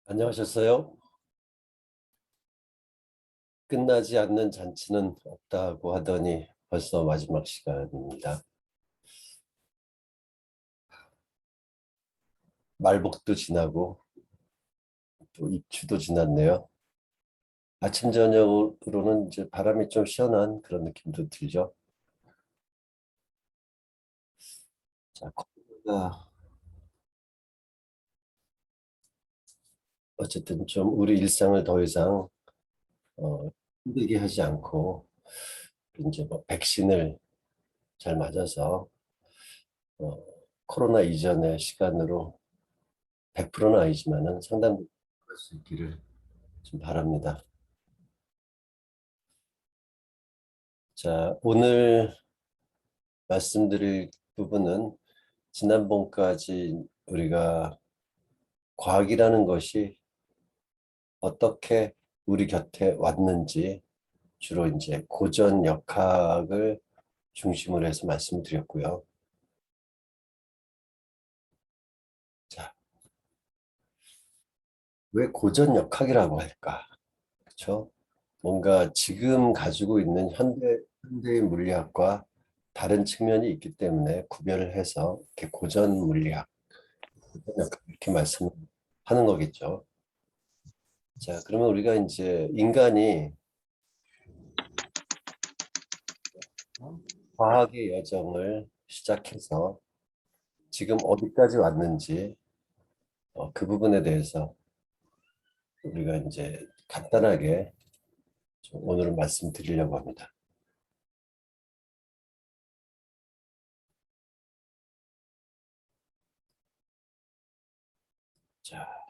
안녕하셨어요? 끝나지 않는 잔치는 없다고 하더니 벌써 마지막 시간입니다. 말복도 지나고 또 입추도 지났네요. 아침 저녁으로는 이제 바람이 좀 시원한 그런 느낌도 들죠. 자, 코로나가 어쨌든 좀 우리 일상을 더 이상 힘들게 하지 않고 이제 뭐 백신을 잘 맞아서 어, 코로나 이전의 시간으로 100%는 아니지만은 상당 부분 할수 있기를 좀 바랍니다. 자, 오늘 말씀드릴 부분은 지난번까지 우리가 과학이라는 것이 어떻게 우리 곁에 왔는지 주로 이제 고전 역학을 중심으로 해서 말씀드렸고요. 자, 왜 고전 역학이라고 할까? 그렇죠? 뭔가 지금 가지고 있는 현대의 물리학과 다른 측면이 있기 때문에 구별을 해서 이렇게 고전 물리학, 고전 역학 이렇게 말씀하는 거겠죠. 자, 그러면 우리가 이제 인간이 과학의 여정을 시작해서 지금 어디까지 왔는지 그 부분에 대해서 우리가 이제 간단하게 좀 오늘은 말씀드리려고 합니다. 자,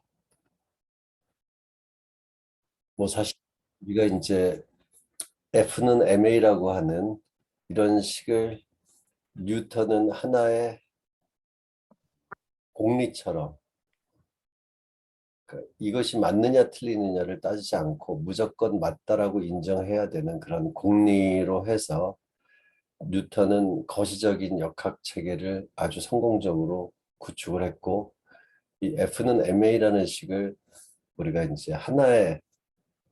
뭐 사실 우리가 이제 F는 ma라고 하는 이런 식을 뉴턴은 하나의 공리처럼 이것이 맞느냐 틀리느냐를 따지지 않고 무조건 맞다라고 인정해야 되는 그런 공리로 해서 뉴턴은 거시적인 역학 체계를 아주 성공적으로 구축을 했고 이 F는 ma라는 식을 우리가 이제 하나의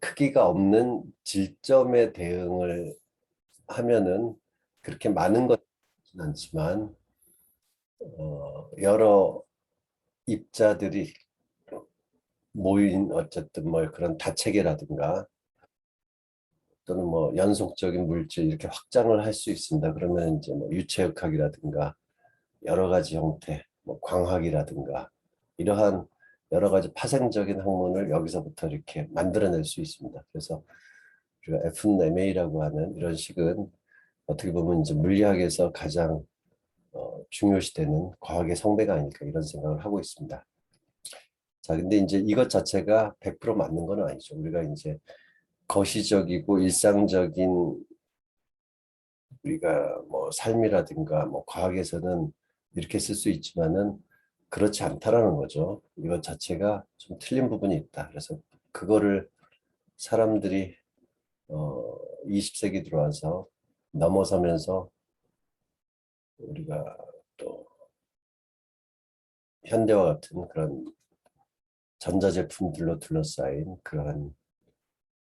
크기가 없는 질점에 대응을 하면은 그렇게 많은 것은 않지만 여러 입자들이 모인 어쨌든 뭐 그런 다체계라든가 또는 뭐 연속적인 물질 이렇게 확장을 할 수 있습니다. 그러면 이제 뭐 유체역학이라든가 여러 가지 형태, 뭐 광학이라든가 이러한 여러 가지 파생적인 학문을 여기서부터 이렇게 만들어낼 수 있습니다. 그래서 우리가 FMA라고 하는 이런 식은 어떻게 보면 이제 물리학에서 가장 중요시되는 과학의 성배가 아닐까 이런 생각을 하고 있습니다. 자, 근데 이제 이것 자체가 100% 맞는 건 아니죠. 우리가 이제 거시적이고 일상적인 우리가 뭐 삶이라든가 뭐 과학에서는 이렇게 쓸 수 있지만은 그렇지 않다라는 거죠. 이것 자체가 좀 틀린 부분이 있다. 그래서 그거를 사람들이 20세기 들어와서 넘어서면서 우리가 또 현대와 같은 그런 전자제품들로 둘러싸인 그러한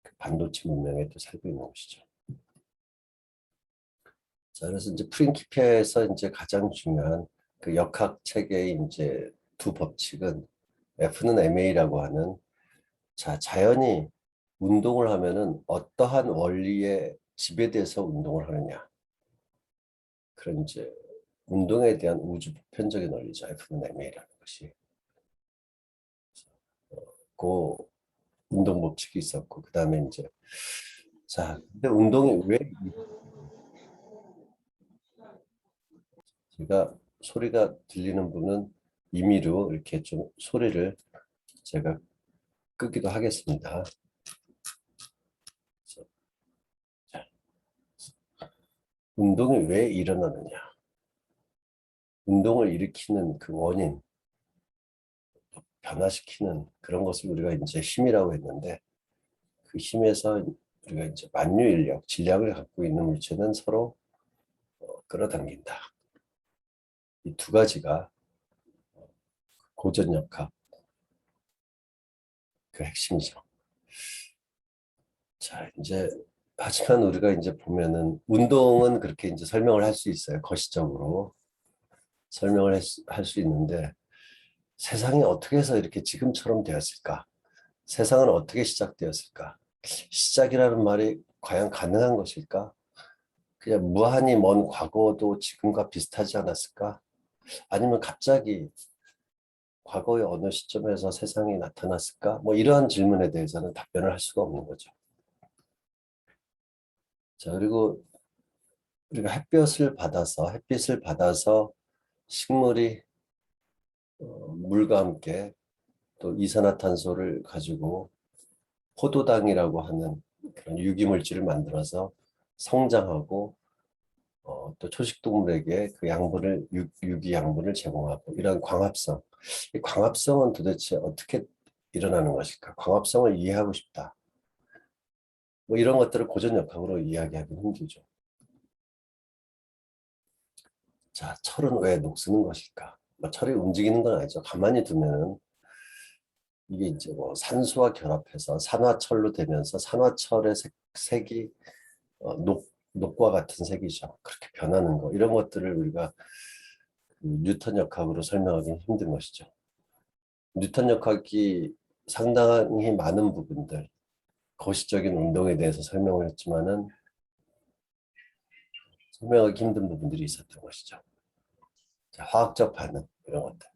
그 반도체 문명에 또 살고 있는 것이죠. 자, 그래서 이제 프린키피아에서 이제 가장 중요한 그 역학 체계의 이제 두 법칙은 F는 ma라고 하는 자, 자연이 운동을 하면은 어떠한 원리에 지배돼서 운동을 하느냐. 그런 이제 운동에 대한 우주 보편적인 원리죠. F는 ma라는 것이. 그 운동 법칙이 있었고, 그 다음에 이제 자, 근데 운동이 왜 제가 소리가 들리는 분은 임의로 이렇게 좀 소리를 제가 끄기도 하겠습니다. 그래서 자, 운동이 왜 일어나느냐? 운동을 일으키는 그 원인, 변화시키는 그런 것을 우리가 이제 힘이라고 했는데 그 힘에서 우리가 이제 만유인력, 질량을 갖고 있는 물체는 서로 끌어당긴다. 이 두 가지가 고전역학, 그 핵심이죠. 자, 이제 하지만 우리가 이제 보면은 운동은 그렇게 이제 설명을 할 수 있어요. 거시적으로 설명을 할 수 있는데 세상이 어떻게 해서 이렇게 지금처럼 되었을까? 세상은 어떻게 시작되었을까? 시작이라는 말이 과연 가능한 것일까? 그냥 무한히 먼 과거도 지금과 비슷하지 않았을까? 아니면 갑자기 과거의 어느 시점에서 세상이 나타났을까? 뭐 이러한 질문에 대해서는 답변을 할 수가 없는 거죠. 자, 그리고 우리가 햇빛을 받아서 식물이 물과 함께 또 이산화탄소를 가지고 포도당이라고 하는 그런 유기물질을 만들어서 성장하고 또 초식동물에게 그 양분을 유기 양분을 제공하고 이런 광합성. 이 광합성은 도대체 어떻게 일어나는 것일까? 광합성을 이해하고 싶다. 뭐 이런 것들을 고전역학으로 이야기하기는 힘들죠. 자, 철은 왜 녹쓰는 것일까? 뭐 철이 움직이는 건 아니죠. 가만히 두면은 이게 이제 뭐 산소와 결합해서 산화철로 되면서 산화철의 색이 녹과 같은 색이죠. 그렇게 변하는 거. 이런 것들을 우리가 뉴턴 역학으로 설명하기는 힘든 것이죠. 뉴턴 역학이 상당히 많은 부분들, 거시적인 운동에 대해서 설명을 했지만은 설명하기 힘든 부분들이 있었던 것이죠. 자, 화학적 반응 이런 것들.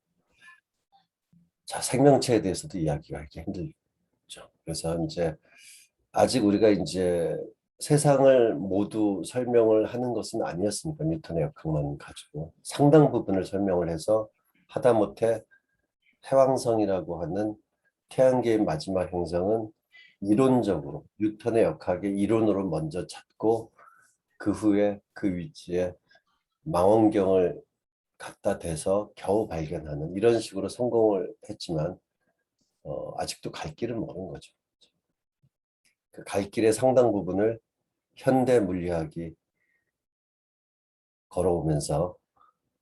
자, 생명체에 대해서도 이야기가 하기 힘들죠. 그래서 이제 아직 우리가 이제 세상을 모두 설명을 하는 것은 아니었으니까 뉴턴의 역학만 가지고 상당 부분을 설명을 해서 하다못해 해왕성이라고 하는 태양계의 마지막 행성은 이론적으로 뉴턴의 역학의 이론으로 먼저 찾고 그 후에 그 위치에 망원경을 갖다 대서 겨우 발견하는 이런 식으로 성공을 했지만 아직도 갈 길은 먼 거죠. 그 갈 길의 상당 부분을 현대 물리학이 걸어오면서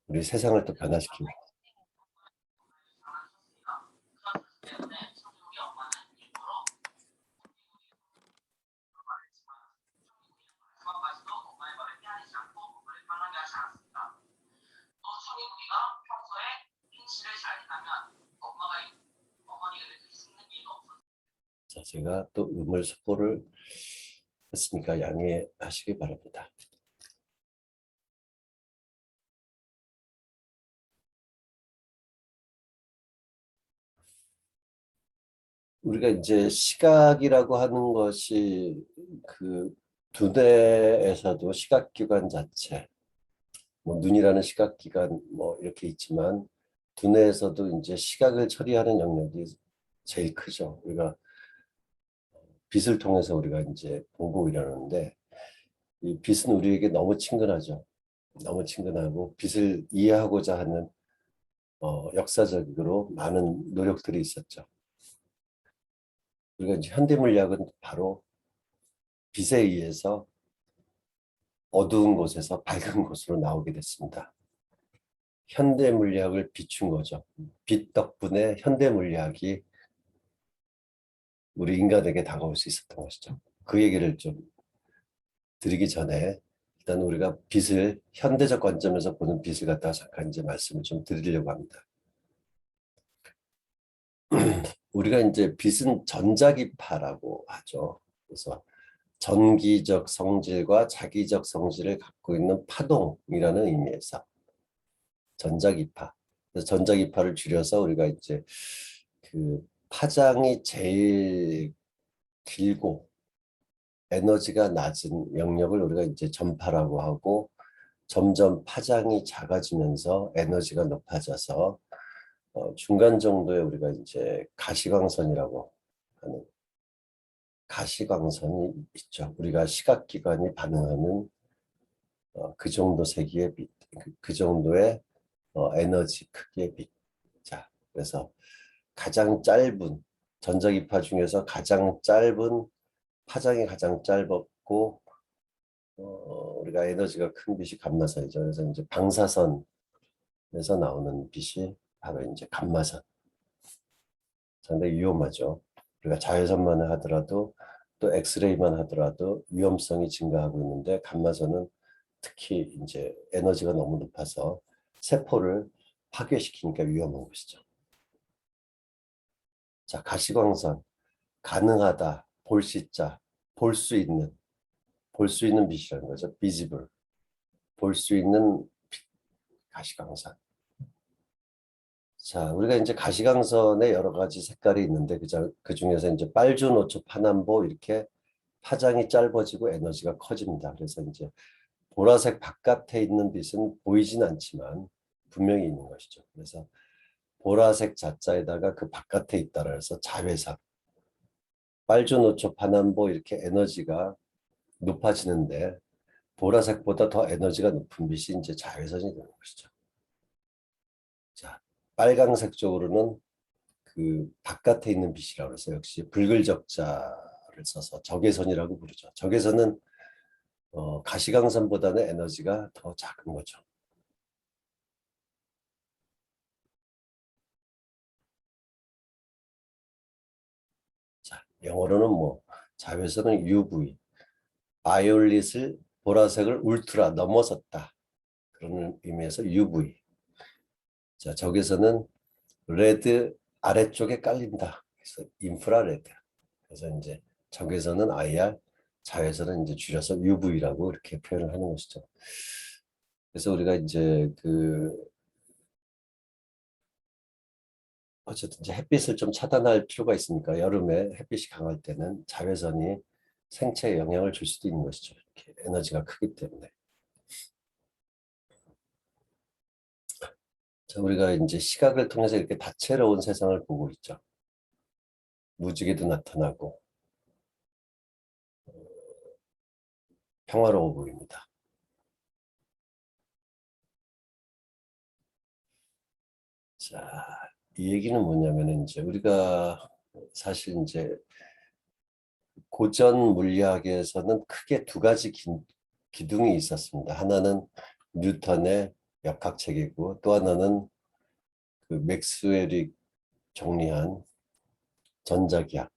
우리 세상을 또 변화시키고. 자, 제가 또 음을 스포를 했으니까 양해하시기 바랍니다. 우리가 이제 시각이라고 하는 것이 그 두뇌에서도 시각기관 자체, 뭐 눈이라는 시각기관 뭐 이렇게 있지만 두뇌에서도 이제 시각을 처리하는 영역이 제일 크죠. 우리가 빛을 통해서 우리가 이제 보고 이러는데 이 빛은 우리에게 너무 친근하죠. 너무 친근하고 빛을 이해하고자 하는 역사적으로 많은 노력들이 있었죠. 우리가 이제 현대물리학은 바로 빛에 의해서 어두운 곳에서 밝은 곳으로 나오게 됐습니다. 현대물리학을 비춘 거죠. 빛 덕분에 현대물리학이 우리 인간에게 다가올 수 있었던 것이죠. 그 얘기를 좀 드리기 전에 일단 우리가 빛을 현대적 관점에서 보는 빛을 갖다가 잠깐 이제 말씀을 좀 드리려고 합니다. 우리가 이제 빛은 전자기파라고 하죠. 그래서 전기적 성질과 자기적 성질을 갖고 있는 파동이라는 의미에서 전자기파. 그래서 전자기파를 줄여서 우리가 이제 그 파장이 제일 길고 에너지가 낮은 영역을 우리가 이제 전파라고 하고 점점 파장이 작아지면서 에너지가 높아져서 중간 정도에 우리가 이제 가시광선이라고 하는 가시광선이 있죠. 우리가 시각기관이 반응하는 그 정도 세기의 빛, 그 정도의 에너지 크기의 빛. 자, 그래서 가장 짧은 전자기파 중에서 가장 짧은 파장이 가장 짧았고 우리가 에너지가 큰 빛이 감마선이죠. 그래서 이제 방사선에서 나오는 빛이 바로 이제 감마선. 상당히 위험하죠. 우리가 자외선만 하더라도 또 엑스레이만 하더라도 위험성이 증가하고 있는데 감마선은 특히 이제 에너지가 너무 높아서 세포를 파괴시키니까 위험한 것이죠. 자, 가시광선 가능하다 볼시자 볼 수 있는 빛이라는 거죠. 비지블 볼 수 있는 가시광선. 자, 우리가 이제 가시광선에 여러 가지 색깔이 있는데 그 중에서 이제 빨주, 노초, 파남보 이렇게 파장이 짧아지고 에너지가 커집니다. 그래서 이제 보라색 바깥에 있는 빛은 보이진 않지만 분명히 있는 것이죠. 그래서 보라색 자자에다가 그 바깥에 있다라 해서 자외선, 빨주, 노초, 파남보 이렇게 에너지가 높아지는데 보라색보다 더 에너지가 높은 빛이 이제 자외선이 되는 것이죠. 자, 빨강색 쪽으로는 그 바깥에 있는 빛이라고 해서 역시 붉을적자를 써서 적외선이라고 부르죠. 적외선은 가시광선보다는 에너지가 더 작은 거죠. 자, 영어로는 뭐 자외선은 UV, 바이올릿을 보라색을 울트라 넘어섰다. 그런 의미에서 UV. 자, 적외선은 레드 아래쪽에 깔린다. 그래서 인프라레드. 그래서 이제 적외선은 IR, 자외선은 이제 줄여서 UV라고 이렇게 표현을 하는 것이죠. 그래서 우리가 이제 어쨌든 이제 햇빛을 좀 차단할 필요가 있으니까 여름에 햇빛이 강할 때는 자외선이 생체에 영향을 줄 수도 있는 것이죠. 이렇게 에너지가 크기 때문에. 자, 우리가 이제 시각을 통해서 이렇게 다채로운 세상을 보고 있죠. 무지개도 나타나고 평화로워 보입니다. 자, 이 얘기는 뭐냐면 이제 우리가 사실 이제 고전 물리학에서는 크게 두 가지 기둥이 있었습니다. 하나는 뉴턴의 역학책이고 또 하나는 그 맥스웰이 정리한 전자기학.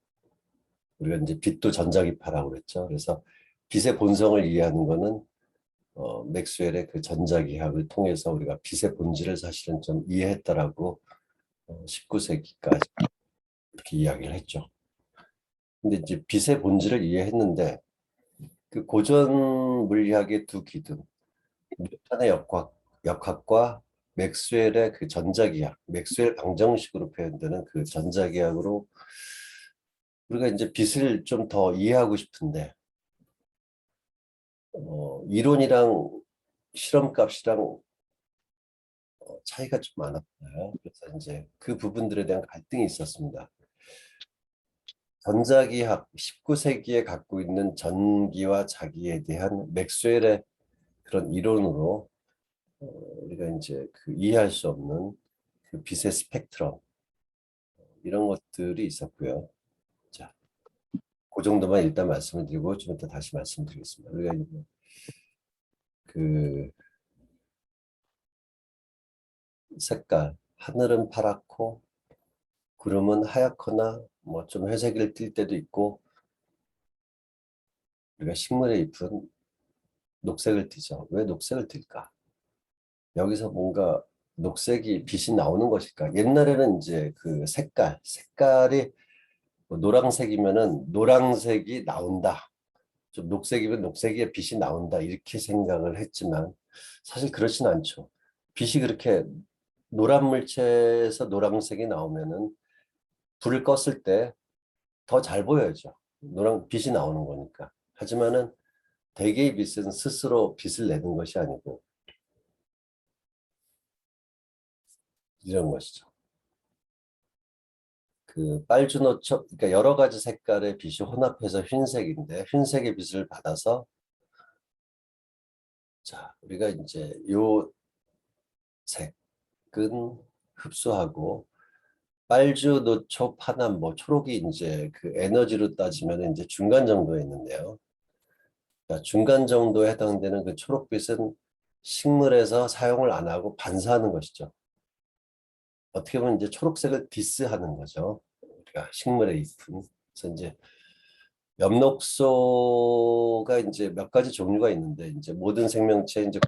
우리가 이제 빛도 전자기파라고 그랬죠. 그래서 빛의 본성을 이해하는 거는 맥스웰의 그 전자기학을 통해서 우리가 빛의 본질을 사실은 좀 이해했다라고 19세기까지 이렇게 이야기를 했죠. 근데 이제 빛의 본질을 이해했는데 그 고전 물리학의 두 기둥, 뉴턴의 역학과 맥스웰의 그 전자기학, 맥스웰 방정식으로 표현되는 그 전자기학으로 우리가 이제 빛을 좀 더 이해하고 싶은데 이론이랑 실험값이랑 차이가 좀 많았어요. 그래서 이제 그 부분들에 대한 갈등이 있었습니다. 전자기학 19세기에 갖고 있는 전기와 자기에 대한 맥스웰의 그런 이론으로 우리가 이제 그 이해할 수 없는 그 빛의 스펙트럼 이런 것들이 있었고요. 자, 그 정도만 일단 말씀을 드리고 좀 이따 다시 말씀드리겠습니다. 우리가 이제 그 색깔, 하늘은 파랗고 구름은 하얗거나 뭐 좀 회색을 띌 때도 있고 우리가 식물의 잎은 녹색을 띠죠. 왜 녹색을 띨까? 여기서 뭔가 녹색이 빛이 나오는 것일까? 옛날에는 이제 그 색깔이 뭐 노란색이면은 노란색이 나온다. 좀 녹색이면 녹색의 빛이 나온다. 이렇게 생각을 했지만 사실 그렇진 않죠. 빛이 그렇게 노란 물체에서 노란색이 나오면은 불을 껐을 때 더 잘 보여야죠. 노란 빛이 나오는 거니까. 하지만은 대개의 빛은 스스로 빛을 내는 것이 아니고 이런 것이죠. 그 빨주노초, 그러니까 여러 가지 색깔의 빛이 혼합해서 흰색인데 흰색의 빛을 받아서 자 우리가 이제 요 색은 흡수하고 빨주, 노초, 파남, 뭐 초록이 이제 그 에너지로 따지면 이제 중간 정도에 있는데요. 그러니까 중간 정도에 해당되는 그 초록빛은 식물에서 사용을 안 하고 반사하는 것이죠. 어떻게 보면 이제 초록색을 디스하는 거죠. 우리가 식물의 잎은. 그래서 이제 엽록소가 이제 몇 가지 종류가 있는데 이제 모든 생명체 이제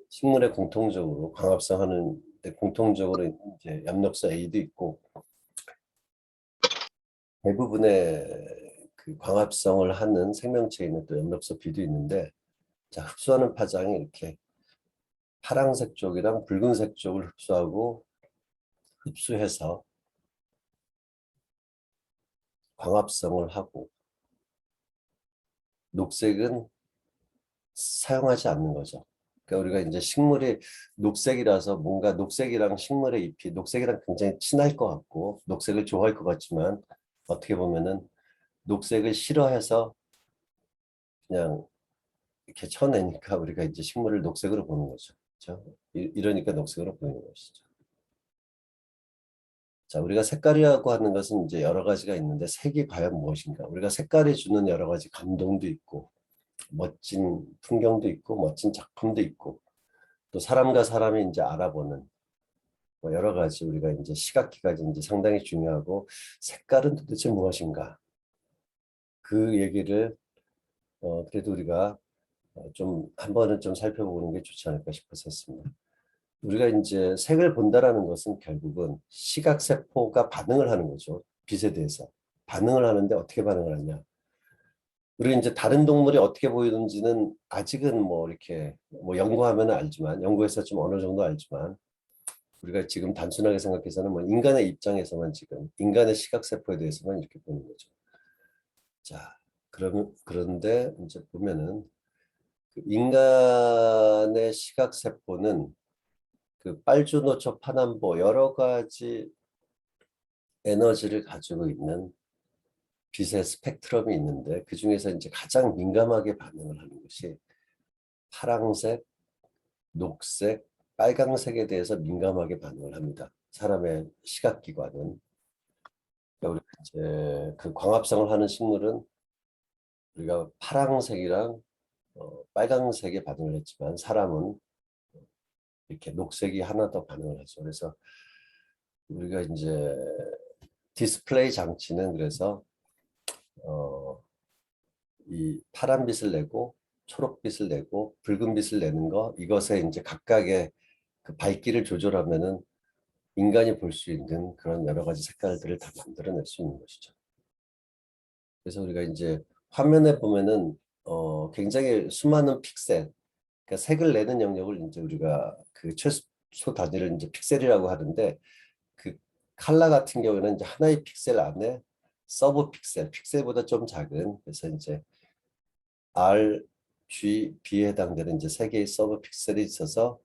식물에 공통적으로 광합성하는 데 공통적으로 이제 엽록소 A도 있고 대부분의 그 광합성을 하는 생명체에는 또 엽록소 B도 있는데 자, 흡수하는 파장이 이렇게 파란색 쪽이랑 붉은색 쪽을 흡수하고 흡수해서 광합성을 하고 녹색은 사용하지 않는 거죠. 그러니까 우리가 이제 식물이 녹색이라서 뭔가 녹색이랑 식물의 잎이 녹색이랑 굉장히 친할 것 같고 녹색을 좋아할 것 같지만 어떻게 보면은 녹색을 싫어해서 그냥 이렇게 쳐내니까 우리가 이제 식물을 녹색으로 보는 거죠. 그렇죠? 이러니까 녹색으로 보이는 것이죠. 자, 우리가 색깔이라고 하는 것은 이제 여러 가지가 있는데 색이 과연 무엇인가? 우리가 색깔이 주는 여러 가지 감동도 있고 멋진 풍경도 있고 멋진 작품도 있고 또 사람과 사람이 이제 알아보는 뭐 여러 가지 우리가 이제 시각기가 이제 상당히 중요하고 색깔은 도대체 무엇인가? 그 얘기를 그래도 우리가 좀 한 번은 좀 살펴보는 게 좋지 않을까 싶어서 했습니다. 우리가 이제 색을 본다라는 것은 결국은 시각세포가 반응을 하는 거죠. 빛에 대해서. 반응을 하는데 어떻게 반응을 하냐. 우리 이제 다른 동물이 어떻게 보이는지는 아직은 뭐 이렇게 뭐 연구하면 알지만, 연구해서 좀 어느 정도 알지만, 우리가 지금 단순하게 생각해서는 뭐 인간의 입장에서만 지금, 인간의 시각세포에 대해서만 이렇게 보는 거죠. 자, 그런데 이제 보면은, 그 인간의 시각세포는 그 빨주노초 파남보 여러 가지 에너지를 가지고 있는 빛의 스펙트럼이 있는데 그 중에서 이제 가장 민감하게 반응을 하는 것이 파랑색, 녹색, 빨강색에 대해서 민감하게 반응을 합니다. 사람의 시각기관은. 그러니까 우리가 이제 그 광합성을 하는 식물은 우리가 파랑색이랑 빨강색에 반응을 했지만 사람은 이렇게 녹색이 하나 더 반응을 하죠. 그래서 우리가 이제 디스플레이 장치는 그래서 이 파란빛을 내고 초록빛을 내고 붉은빛을 내는 거 이것에 이제 각각의 그 밝기를 조절하면은 인간이 볼 수 있는 그런 여러 가지 색깔들을 다 만들어낼 수 있는 것이죠. 그래서 우리가 이제 화면에 보면은 굉장히 수많은 픽셀, 그러니까 색을 내는 영역을 이제 우리가 그 최소 단위를 이제 픽셀이라고 하는데 그 칼라 같은 경우에는 이제 하나의 픽셀 안에 서브 픽셀, 픽셀보다 좀 작은 그래서 이제 R, G, B에 해당되는 이제 세 개의 서브 픽셀이 있어서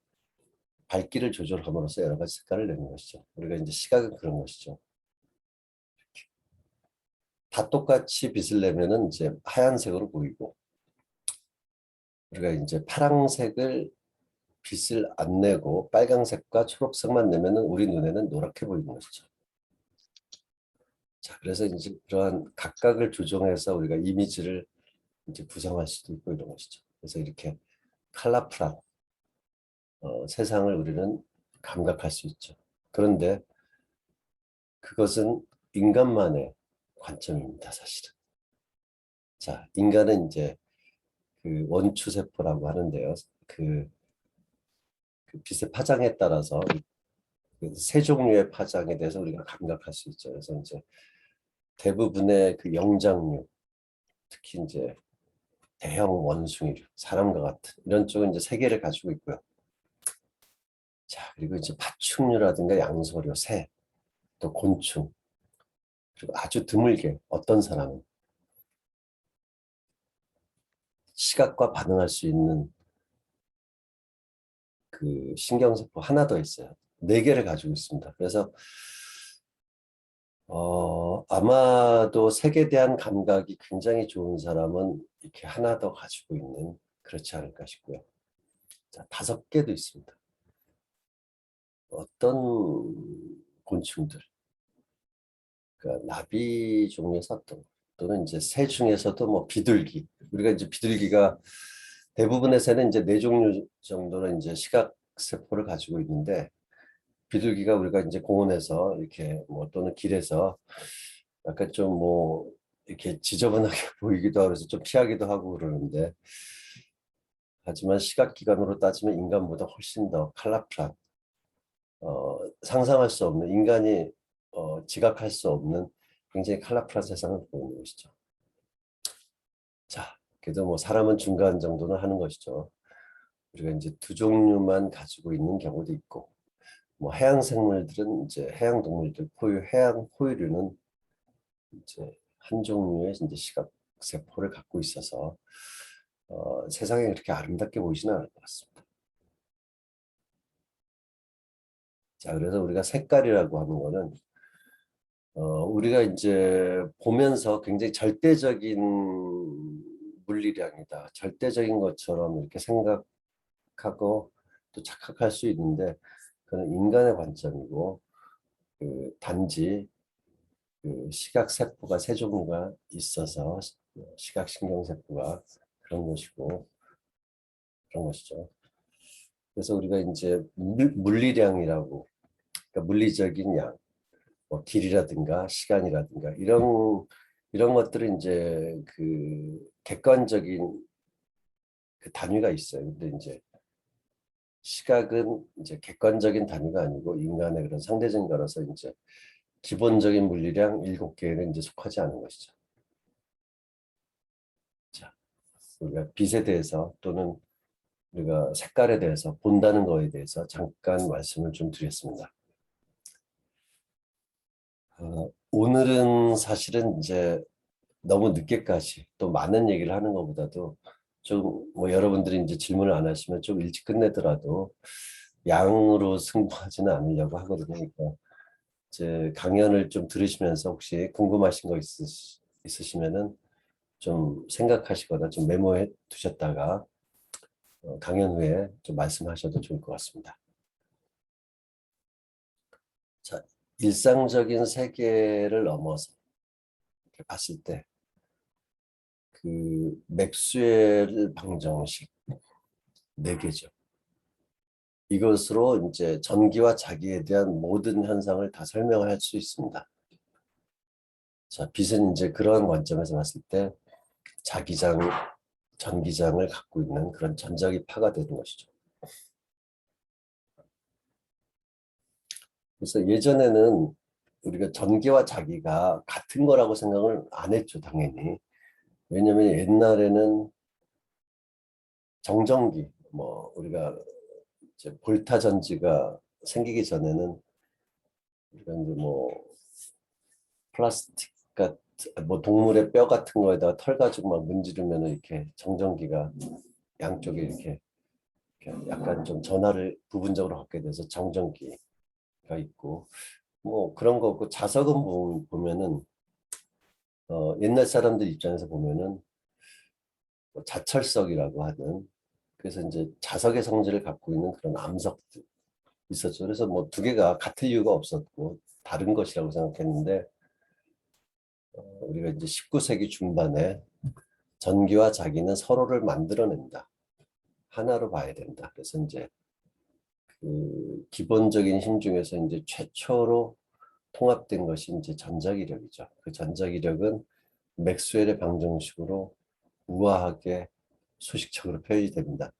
밝기를 조절함으로써 여러 가지 색깔을 내는 것이죠. 우리가 이제 시각은 그런 것이죠. 다 똑같이 빛을 내면은 이제 하얀색으로 보이고 우리가 이제 파란색을 빛을 안 내고 빨강색과 초록색만 내면은 우리 눈에는 노랗게 보이는 것이죠. 자, 그래서 이제 그러한 각각을 조정해서 우리가 이미지를 이제 구성할 수도 있고 이런 것이죠. 그래서 이렇게 컬러풀한 세상을 우리는 감각할 수 있죠. 그런데 그것은 인간만의 관점입니다, 사실은. 자, 인간은 이제 그 원추세포라고 하는데요. 그 빛의 파장에 따라서 그세 종류의 파장에 대해서 우리가 감각할 수 있죠. 그래서 이제 대부분의 그 영장류, 특히 이제 대형 원숭이류, 사람과 같은 이런 쪽은 이제 세 개를 가지고 있고요. 자, 그리고 이제 파충류라든가 양서류, 새, 또 곤충, 그리고 아주 드물게 어떤 사람은 시각과 반응할 수 있는 그 신경세포 하나 더 있어요. 네 개를 가지고 있습니다. 그래서 아마도 색에 대한 감각이 굉장히 좋은 사람은 이렇게 하나 더 가지고 있는 그렇지 않을까 싶고요. 자, 다섯 개도 있습니다. 어떤 곤충들, 그러니까 나비 종류에서 어떤 또는 이제 새 중에서도 뭐 비둘기. 우리가 이제 비둘기가 대부분의 새는 이제 네 종류 정도는 이제 시각 세포를 가지고 있는데 비둘기가 우리가 이제 공원에서 이렇게 뭐 또는 길에서 약간 좀 뭐 이렇게 지저분하게 보이기도 하고 그래서 좀 피하기도 하고 그러는데, 하지만 시각기관으로 따지면 인간보다 훨씬 더 칼라프란, 상상할 수 없는, 인간이 지각할 수 없는 굉장히 칼라프란 세상을 보이는 것이죠. 자, 그래도 뭐 사람은 중간 정도는 하는 것이죠. 우리가 이제 두 종류만 가지고 있는 경우도 있고, 뭐 해양 생물들은 이제 해양 동물들 해양 포유류는 이제 한 종류의 이제 시각 세포를 갖고 있어서 세상에 그렇게 아름답게 보이지는 않을 것 같습니다. 자, 그래서 우리가 색깔이라고 하는 거는 우리가 이제 보면서 굉장히 절대적인 물리량이다, 절대적인 것처럼 이렇게 생각하고 또 착각할 수 있는데, 그건 인간의 관점이고, 단지 시각 세포가 세 종류가 있어서 시각 신경 세포가 그런 것이고 그런 것이죠. 그래서 우리가 이제 물리량이라고, 그러니까 물리적인 양, 뭐 길이라든가 시간이라든가 이런 것들은 이제 그 객관적인 그 단위가 있어요. 근데 이제 시각은 이제 객관적인 단위가 아니고 인간의 그런 상대적인 거라서 이제 기본적인 물리량 7개에는 이제 속하지 않은 것이죠. 자, 우리가 빛에 대해서 또는 우리가 색깔에 대해서, 본다는 거에 대해서 잠깐 말씀을 좀 드렸습니다. 오늘은 사실은 이제 너무 늦게까지 또 많은 얘기를 하는 것보다도 좀 뭐 여러분들이 이제 질문을 안 하시면 좀 일찍 끝내더라도 양으로 승부하지는 않으려고 하거든요. 그러니까 이제 강연을 좀 들으시면서 혹시 궁금하신 거 있으시면은 좀 생각하시거나 좀 메모해 두셨다가 강연 후에 좀 말씀하셔도 좋을 것 같습니다. 자, 일상적인 세계를 넘어서 이렇게 봤을 때 그 맥스웰 방정식 4개죠. 이것으로 이제 전기와 자기에 대한 모든 현상을 다 설명할 수 있습니다. 자, 빛은 이제 그런 관점에서 봤을 때 자기장, 전기장을 갖고 있는 그런 전자기파가 되는 것이죠. 그래서 예전에는 우리가 전기와 자기가 같은 거라고 생각을 안 했죠, 당연히. 왜냐하면 옛날에는 정전기, 뭐 우리가 이제 볼타 전지가 생기기 전에는 우리가 이제 뭐 플라스틱 같은, 뭐 동물의 뼈 같은 거에다가 털 가지고 막 문지르면 이렇게 정전기가 양쪽에 이렇게 약간 좀 전하를 부분적으로 갖게 돼서 정전기가 있고, 뭐 그런 거고, 자석은 보면은 옛날 사람들 입장에서 보면은 뭐 자철석이라고 하는, 그래서 이제 자석의 성질을 갖고 있는 그런 암석들 있었죠. 그래서 뭐 두 개가 같을 이유가 없었고 다른 것이라고 생각했는데, 우리가 이제 19세기 중반에 전기와 자기는 서로를 만들어낸다, 하나로 봐야 된다. 그래서 이제 그 기본적인 힘 중에서 이제 최초로 통합된 것이 이제 전자기력이죠. 그 전자기력은 맥스웰의 방정식으로 우아하게 수식적으로 표현이 됩니다.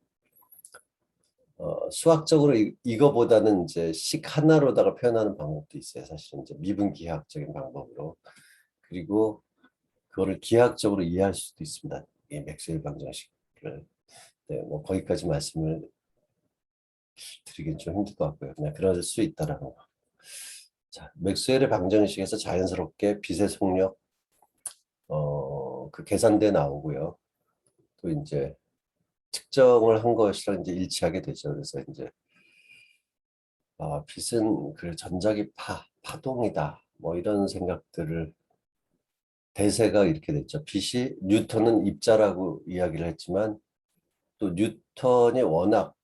수학적으로 이거보다는 이제 식 하나로다가 표현하는 방법도 있어요. 사실 이제 미분기하학적인 방법으로. 그리고 그거를 기하학적으로 이해할 수도 있습니다. 이 맥스웰 방정식을. 네, 뭐 거기까지 말씀을 드리긴 좀 힘들 것 같고요. 그냥 그럴 수 있다라는 거. 자, 맥스웰의 방정식에서 자연스럽게 빛의 속력, 그 계산돼 나오고요. 또 이제 측정을 한 것이랑 이제 일치하게 되죠. 그래서 이제 빛은 그 전자기파, 파동이다, 뭐 이런 생각들을, 대세가 이렇게 됐죠. 빛이, 뉴턴은 입자라고 이야기를 했지만 또 뉴턴이 워낙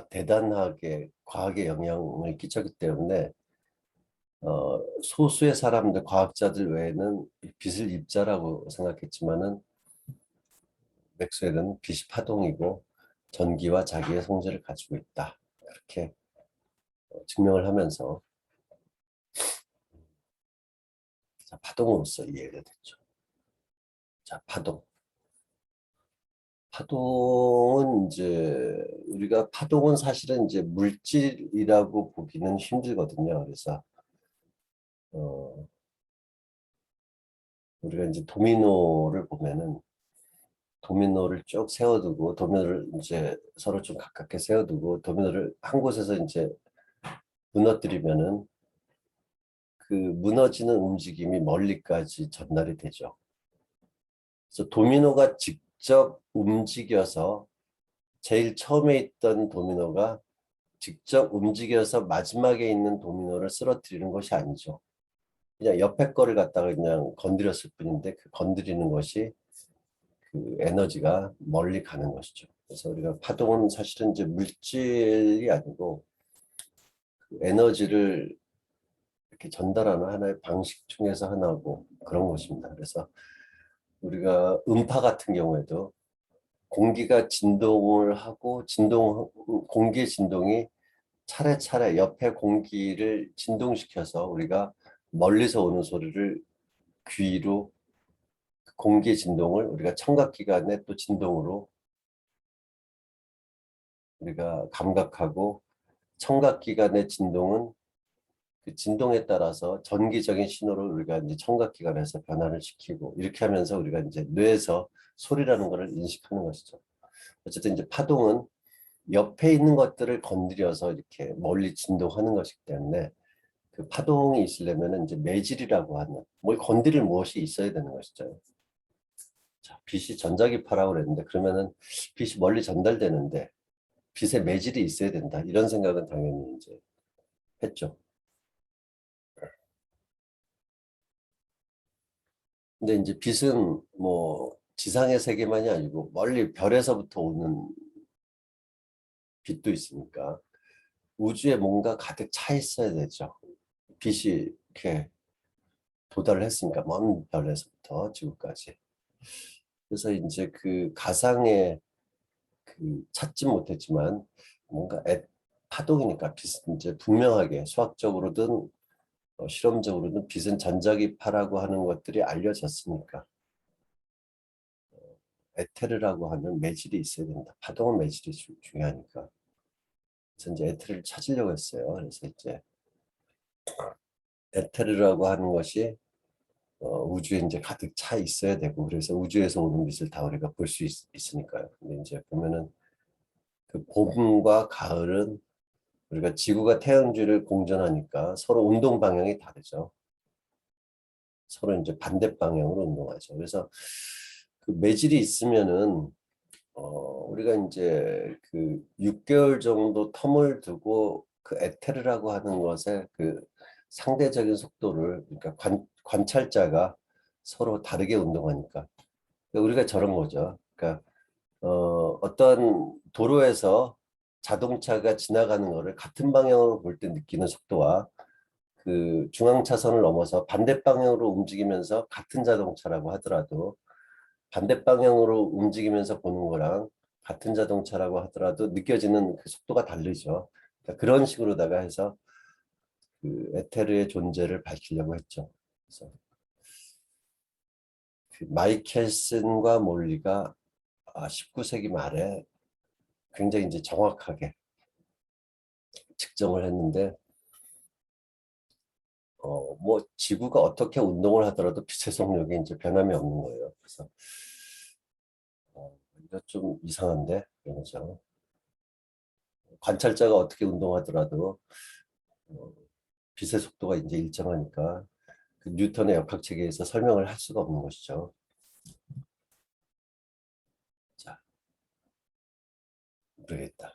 대단하게 과학에 영향을 끼쳤기 때문에 소수의 사람들, 과학자들 외에는 빛을 입자라고 생각했지만은 맥스웰은 빛이 파동이고 전기와 자기의 성질을 가지고 있다, 그렇게 증명을 하면서, 자, 파동으로서 이해가 됐죠. 자, 파동. 파동은 이제 우리가 파동은 사실은 이제 물질이라고 보기는 힘들거든요. 그래서 어, 우리가 이제 도미노를 보면은 도미노를 쭉 세워두고 도미노를 이제 서로 좀 가깝게 세워두고 도미노를 한 곳에서 이제 무너뜨리면은 그 무너지는 움직임이 멀리까지 전달이 되죠. 그래서 도미노가 직접 움직여서 제일 처음에 있던 도미노가 직접 움직여서 마지막에 있는 도미노를 쓰러뜨리는 것이 아니죠. 그냥 옆에 거를 갖다가 그냥 건드렸을 뿐인데 그 건드리는 것이 그 에너지가 멀리 가는 것이죠. 그래서 우리가 파동은 사실은 이제 물질이 아니고 그 에너지를 이렇게 전달하는 하나의 방식 중에서 하나고 그런 것입니다. 그래서 우리가 음파 같은 경우에도 공기가 진동을 하고 공기의 진동이 차례차례 옆에 공기를 진동시켜서 우리가 멀리서 오는 소리를 귀로 공기의 진동을 우리가 청각기관의 또 진동으로 우리가 감각하고 청각기관의 진동은 그 진동에 따라서 전기적인 신호를 우리가 이제 청각기관에서 변화를 시키고 이렇게 하면서 우리가 이제 뇌에서 소리라는 것을 인식하는 것이죠. 어쨌든 이제 파동은 옆에 있는 것들을 건드려서 이렇게 멀리 진동하는 것이기 때문에 그 파동이 있으려면 이제 매질이라고 하는 뭘 건드릴 무엇이 있어야 되는 것이죠. 자, 빛이 전자기파라고 그랬는데 그러면은 빛이 멀리 전달되는데 빛의 매질이 있어야 된다. 이런 생각은 당연히 이제 했죠. 근데 이제 빛은 뭐 지상의 세계만이 아니고 멀리 별에서부터 오는 빛도 있으니까 우주에 뭔가 가득 차 있어야 되죠. 빛이 이렇게 도달을 했으니까 먼 별에서부터 지구까지. 그래서 이제 그 가상의 그 찾지 못했지만 뭔가 파동이니까 빛은 이제 분명하게 수학적으로든 실험적으로든 빛은 전자기파라고 하는 것들이 알려졌으니까 에테르라고 하는 매질이 있어야 된다. 파동은 매질이 중요하니까. 그래서 이제 에테르를 찾으려고 했어요. 그래서 이제 에테르라고 하는 것이 우주에 이제 가득 차 있어야 되고 그래서 우주에서 오는 빛을 다 우리가 볼 수 있으니까요. 근데 이제 보면은 그 봄과 가을은 우리가 지구가 태양주를 공전하니까 서로 운동 방향이 다르죠. 서로 이제 반대 방향으로 운동하죠. 그래서 그 매질이 있으면은 우리가 이제 그 6개월 정도 텀을 두고 그 에테르라고 하는 것에 그 상대적인 속도를 그러니까 관찰자가 서로 다르게 운동하니까 그러니까 우리가 저런 거죠. 그러니까 어떤 도로에서 자동차가 지나가는 거를 같은 방향으로 볼 때 느끼는 속도와 그 중앙 차선을 넘어서 반대 방향으로 움직이면서 같은 자동차라고 하더라도 반대 방향으로 움직이면서 보는 거랑 같은 자동차라고 하더라도 느껴지는 그 속도가 다르죠. 그러니까 그런 식으로다가 해서 그 에테르의 존재를 밝히려고 했죠. 그래서 그 마이켈슨과 몰리가 19세기 말에 굉장히 이제 정확하게 측정을 했는데 뭐 지구가 어떻게 운동을 하더라도 빛의 속력이 이제 변함이 없는 거예요. 그래서 이거 좀 이상한데 이러죠. 관찰자가 어떻게 운동하더라도 어, 빛의 속도가 이제 일정하니까 그 뉴턴의 역학 체계에서 설명을 할 수가 없는 것이죠. 자, 모르겠다.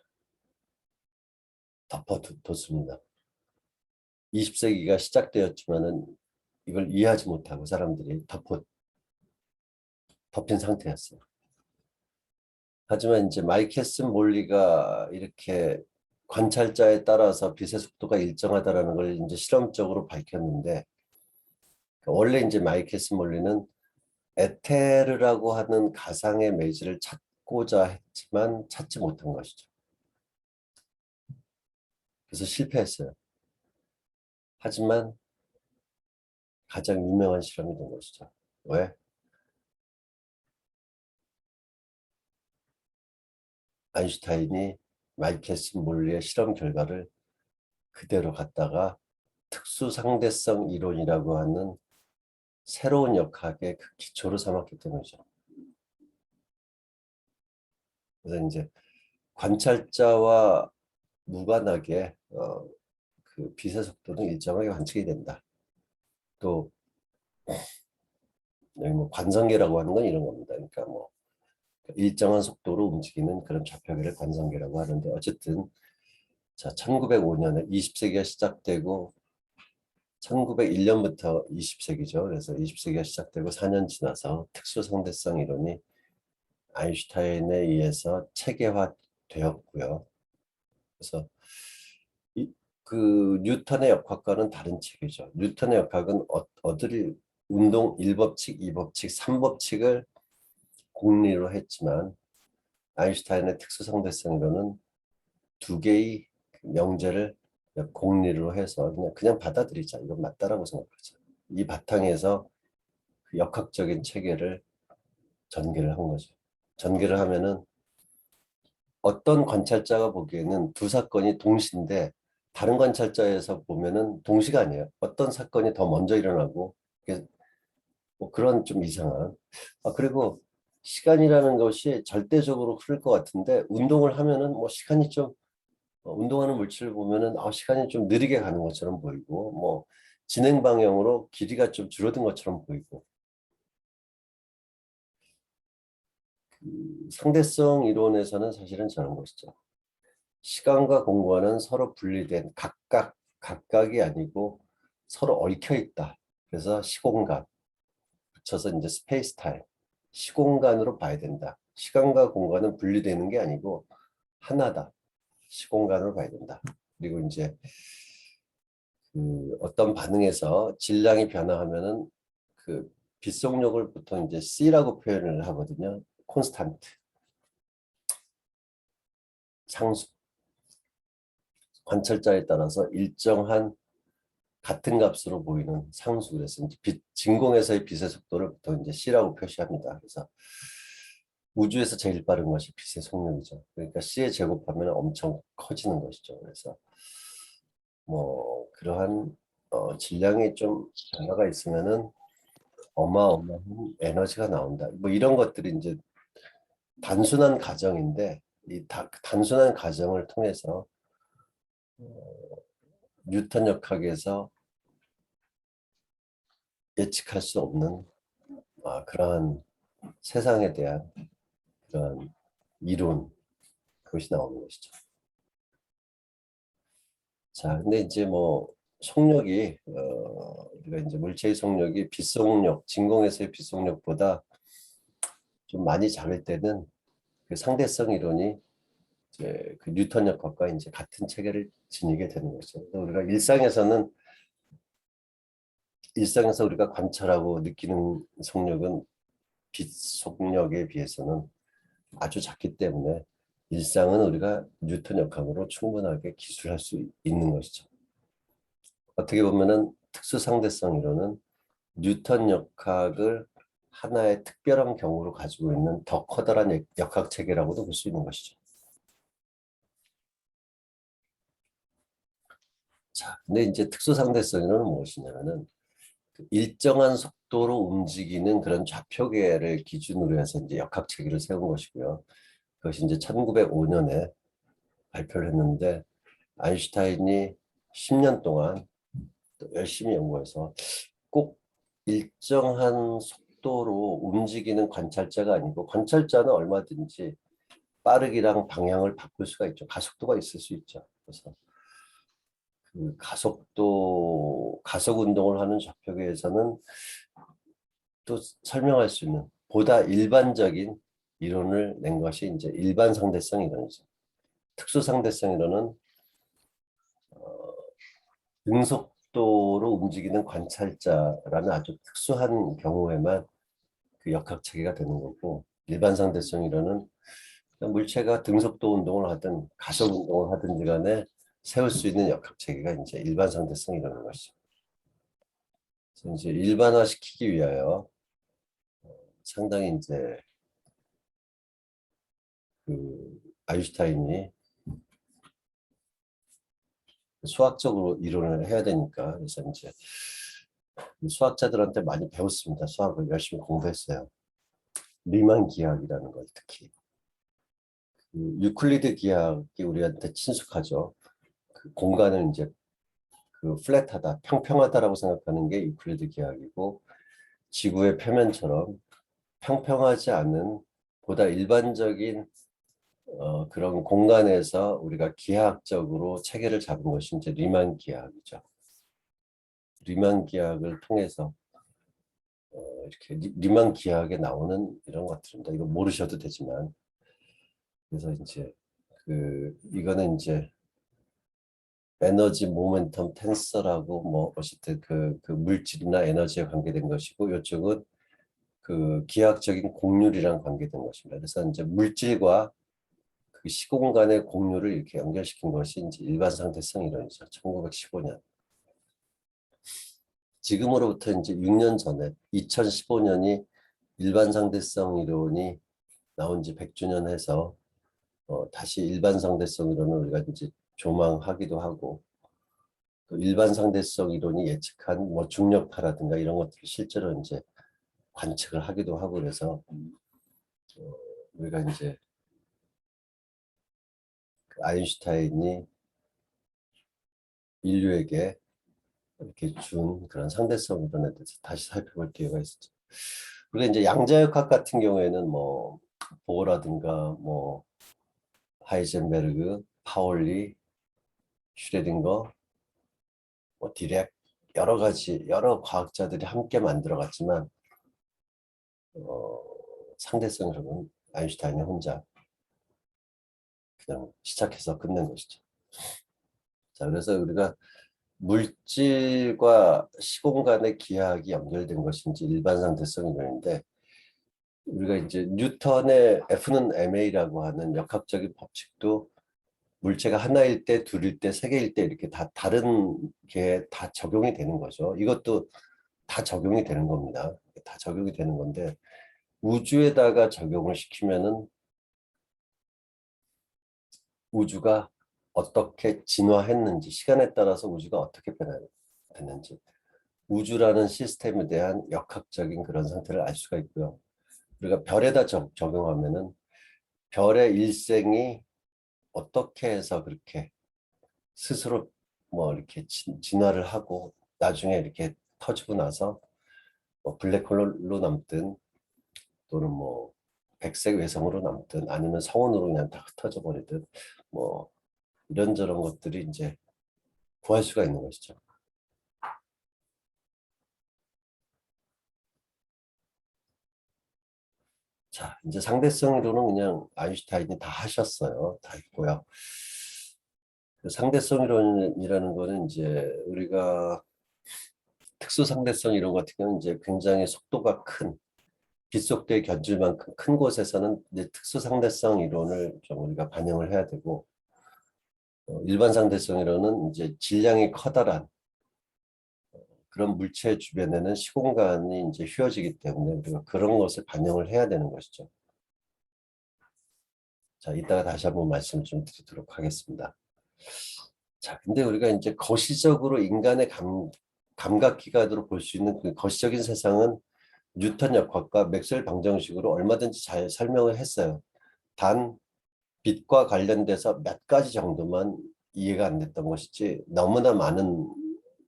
덮어뒀습니다. 20세기가 시작되었지만은 이걸 이해하지 못하고 사람들이 덮인 상태였어요. 하지만 이제 마이켈슨 몰리가 이렇게 관찰자에 따라서 빛의 속도가 일정하다라는 걸 이제 실험적으로 밝혔는데 원래 이제 마이켈슨 몰리는 에테르라고 하는 가상의 매질을 찾고자 했지만 찾지 못한 것이죠. 그래서 실패했어요. 하지만 가장 유명한 실험이 된 것이죠. 왜? 아인슈타인이 마이켈슨 몰리의 실험 결과를 그대로 갖다가 특수상대성 이론이라고 하는 새로운 역학의 그 기초로 삼았기 때문이죠. 그래서 이제 관찰자와 무관하게 그 빛의 속도는 일정하게 관측이 된다. 또 여기 뭐 관성계라고 하는 건 이런 겁니다. 그러니까 뭐 일정한 속도로 움직이는 그런 좌표계를 관성계라고 하는데 어쨌든 자 1905년에 20세기가 시작되고 1901년부터 20세기죠. 그래서 20세기가 시작되고 4년 지나서 특수상대성 이론이 아인슈타인에 의해서 체계화되었고요. 그래서 그 뉴턴의 역학과는 다른 체계죠. 뉴턴의 역학은 어들이 운동 1법칙, 2법칙, 3법칙을 공리로 했지만 아인슈타인의 특수상대성 이론은 두 개의 명제를 공리로 해서 그냥 받아들이자. 이건 맞다라고 생각하죠. 이 바탕에서 그 역학적인 체계를 전개를 한 거죠. 전개를 하면은 어떤 관찰자가 보기에는 두 사건이 동시인데 다른 관찰자에서 보면은 동시가 아니에요. 어떤 사건이 더 먼저 일어나고 뭐 그런 좀 이상한. 그리고 시간이라는 것이 절대적으로 흐를 것 같은데 운동을 하면은 뭐 시간이 좀 운동하는 물질을 보면은 시간이 좀 느리게 가는 것처럼 보이고 뭐 진행 방향으로 길이가 좀 줄어든 것처럼 보이고 상대성 이론에서는 사실은 저런 것이죠. 시간과 공간은 서로 분리된 각각이 아니고 서로 얽혀 있다. 그래서 시공간 붙여서 이제 스페이스 타임 시공간으로 봐야 된다. 시간과 공간은 분리되는 게 아니고 하나다. 시공간으로 봐야 된다. 그리고 이제 그 어떤 반응에서 질량이 변화하면은 그 빛속력을 보통 이제 C라고 표현을 하거든요. 콘스탄트 상수 관찰자에 따라서 일정한 같은 값으로 보이는 상수. 그래서 이제 진공에서의 빛의 속도를 보통 이제 C라고 표시합니다. 그래서 우주에서 제일 빠른 것이 빛의 속력이죠. 그러니까 C에 제곱하면 엄청 커지는 것이죠. 그래서 뭐 그러한 질량이 좀 변화가 있으면은 어마어마한 에너지가 나온다. 뭐 이런 것들이 이제 단순한 가정인데 이 단순한 가정을 통해서 뉴턴 역학에서 예측할 수 없는 그러한 세상에 대한 그런 이론 그것이 나오는 것이죠. 자, 근데 이제 뭐 속력이 우리가 이제 물체의 속력이 빛속력, 진공에서의 빛속력보다 좀 많이 작을 때는 그 상대성 이론이 이제 그 뉴턴 역학과 이제 같은 체계를 지니게 되는 거죠. 우리가 일상에서 우리가 관찰하고 느끼는 속력은 빛 속력에 비해서는 아주 작기 때문에 일상은 우리가 뉴턴 역학으로 충분하게 기술할 수 있는 것이죠. 어떻게 보면은 특수상대성 이론은 뉴턴 역학을 하나의 특별한 경우로 가지고 있는 더 커다란 역학 체계라고도 볼 수 있는 것이죠. 자, 근데 이제 특수상대성 이론은 무엇이냐면은 일정한 속도로 움직이는 그런 좌표계를 기준으로 해서 이제 역학 체계를 세운 것이고요. 그것이 이제 1905년에 발표를 했는데 아인슈타인이 10년 동안 또 열심히 연구해서 꼭 일정한 속도로 움직이는 관찰자가 아니고 관찰자는 얼마든지 빠르기랑 방향을 바꿀 수가 있죠. 가속도가 있을 수 있죠. 그래서 그 가속 운동을 하는 좌표계에서는 또 설명할 수 있는 보다 일반적인 이론을 낸 것이 이제 일반 상대성 이론이죠. 특수 상대성 이론은 등속도로 움직이는 관찰자라는 아주 특수한 경우에만 그 역학 체계가 되는 거고 일반 상대성 이론은 물체가 등속도 운동을 하든 가속 운동을 하든지 간에 세울 수 있는 역학 체계가 이제 일반 상대성 이론인 것이죠. 그래서 이제 일반화시키기 위하여 상당히 이제 그 아인슈타인이 수학적으로 이론을 해야 되니까 그래서 이제 수학자들한테 많이 배웠습니다. 수학을 열심히 공부했어요. 리만 기하학이라는 걸 특히 유클리드 기하학이 우리한테 친숙하죠. 그 공간을 이제 그 플랫하다, 평평하다라고 생각하는 게 유클리드 기하학이고 지구의 표면처럼 평평하지 않은 보다 일반적인 그런 공간에서 우리가 기하학적으로 체계를 잡은 것이 이제 리만 기하학이죠. 리만 기하학을 통해서 이렇게 리만 기하학에 나오는 이런 것들입니다. 이거 모르셔도 되지만 그래서 이제 이거는 이제 에너지 모멘텀 텐서라고 뭐 어쨌든 그 물질이나 에너지에 관계된 것이고 이쪽은 그 기하학적인 곡률이랑 관계된 것입니다. 그래서 이제 물질과 그 시공간의 곡률을 이렇게 연결시킨 것이 이제 일반상대성 이론이죠. 1915년. 지금으로부터 이제 6년 전에 2015년이 일반상대성 이론이 나온 지 100주년 해서 다시 일반상대성 이론을 우리가 이제 조망하기도 하고 또 일반상대성 이론이 예측한 뭐 중력파라든가 이런 것들을 실제로 이제 관측을 하기도 하고 그래서 우리가 이제 그 아인슈타인이 인류에게 이렇게 준 그런 상대성 이론에 대해서 다시 살펴볼 기회가 있었죠. 그리고 이제 양자역학 같은 경우에는 뭐 보어라든가 뭐 하이젠베르그, 파울리, 슈레딩거, 뭐 디렉 여러 가지 여러 과학자들이 함께 만들어갔지만 상대성 이론은 아인슈타인이 혼자 그냥 시작해서 끝낸 것이죠. 자, 그래서 우리가 물질과 시공간의 기하학이 연결된 것인지 일반상대성 이론인데 우리가 이제 뉴턴의 F는 ma라고 하는 역학적인 법칙도 물체가 하나일 때, 둘일 때, 세 개일 때 이렇게 다 다른 게 다 적용이 되는 거죠. 이것도 다 적용이 되는 겁니다. 다 적용이 되는 건데 우주에다가 적용을 시키면은 우주가 어떻게 진화했는지 시간에 따라서 우주가 어떻게 변화했는지 우주라는 시스템에 대한 역학적인 그런 상태를 알 수가 있고요. 우리가 별에다 적용하면은 별의 일생이 어떻게 해서 그렇게 스스로 뭐 이렇게 진화를 하고 나중에 이렇게 터지고 나서 뭐 블랙홀로 남든 또는 뭐 백색 외성으로 남든 아니면 성운으로 그냥 다 흩어져 버리든 뭐 이런저런 것들이 이제 구할 수가 있는 것이죠. 자, 이제 상대성 이론은 그냥 아인슈타인이 다 하셨어요. 다 있고요. 그 상대성 이론이라는 거는 이제 우리가 특수 상대성 이론 같은 경우는 이제 굉장히 속도가 큰 빛속도에 견줄 만큼 큰 곳에서는 이제 특수 상대성 이론을 좀 우리가 반영을 해야 되고 일반 상대성 이론은 이제 질량이 커다란 그런 물체 주변에는 시공간이 이제 휘어지기 때문에 우리가 그런 것을 반영을 해야 되는 것이죠. 자, 이따가 다시 한번 말씀 좀 드리도록 하겠습니다. 자, 근데 우리가 이제 거시적으로 인간의 감각기관으로 볼 수 있는 그 거시적인 세상은 뉴턴 역학과 맥스웰 방정식으로 얼마든지 잘 설명을 했어요. 단 빛과 관련돼서 몇 가지 정도만 이해가 안 됐던 것이지 너무나 많은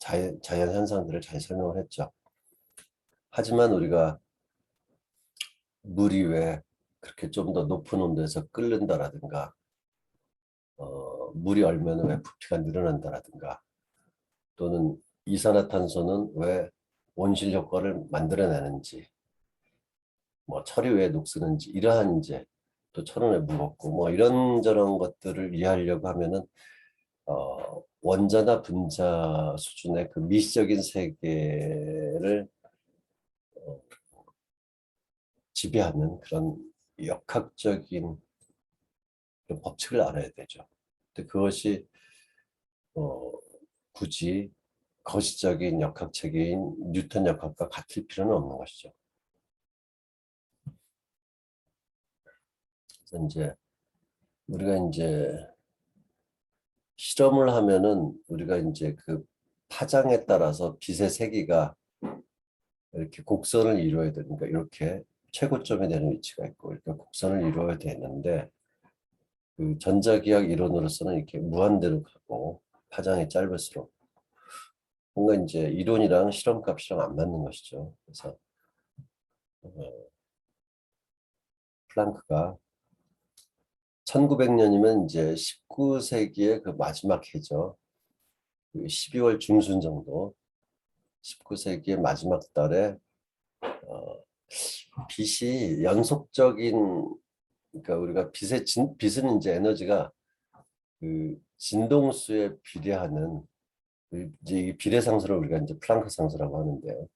자연 현상들을 잘 설명을 했죠. 하지만 우리가 물이 왜 그렇게 좀 더 높은 온도에서 끓는다라든가 물이 얼면 왜 부피가 늘어난다라든가 또는 이산화탄소는 왜 온실 효과를 만들어내는지 뭐 철이 왜 녹쓰는지 이러한 이제 또 철은 왜 무겁고 뭐 이런저런 것들을 이해하려고 하면은 원자나 분자 수준의 그 미시적인 세계를 어, 지배하는 그런 역학적인 그런 법칙을 알아야 되죠. 근데 그것이 어, 굳이 거시적인 역학책인 뉴턴 역학과 같을 필요는 없는 것이죠. 그래서 이제 우리가 이제 실험을 하면은 우리가 이제 그 파장에 따라서 빛의 세기가 이렇게 곡선을 이루어야 되니까 이렇게 최고점이 되는 위치가 있고 이렇게 곡선을 이루어야 되는데 그 전자기학 이론으로서는 이렇게 무한대로 가고 파장이 짧을수록 뭔가 이제 이론이랑 실험값이랑 안 맞는 것이죠. 그래서 플랑크가 1900년이면 이제 19세기의 그 마지막 해죠. 그 12월 중순 정도 19세기의 마지막 달에 어, 빛이 연속적인 그러니까 우리가 빛은 이제 에너지가 그 진동수에 비례하는 이제 이 비례 상수를 우리가 이제 플랑크 상수라고 하는데요.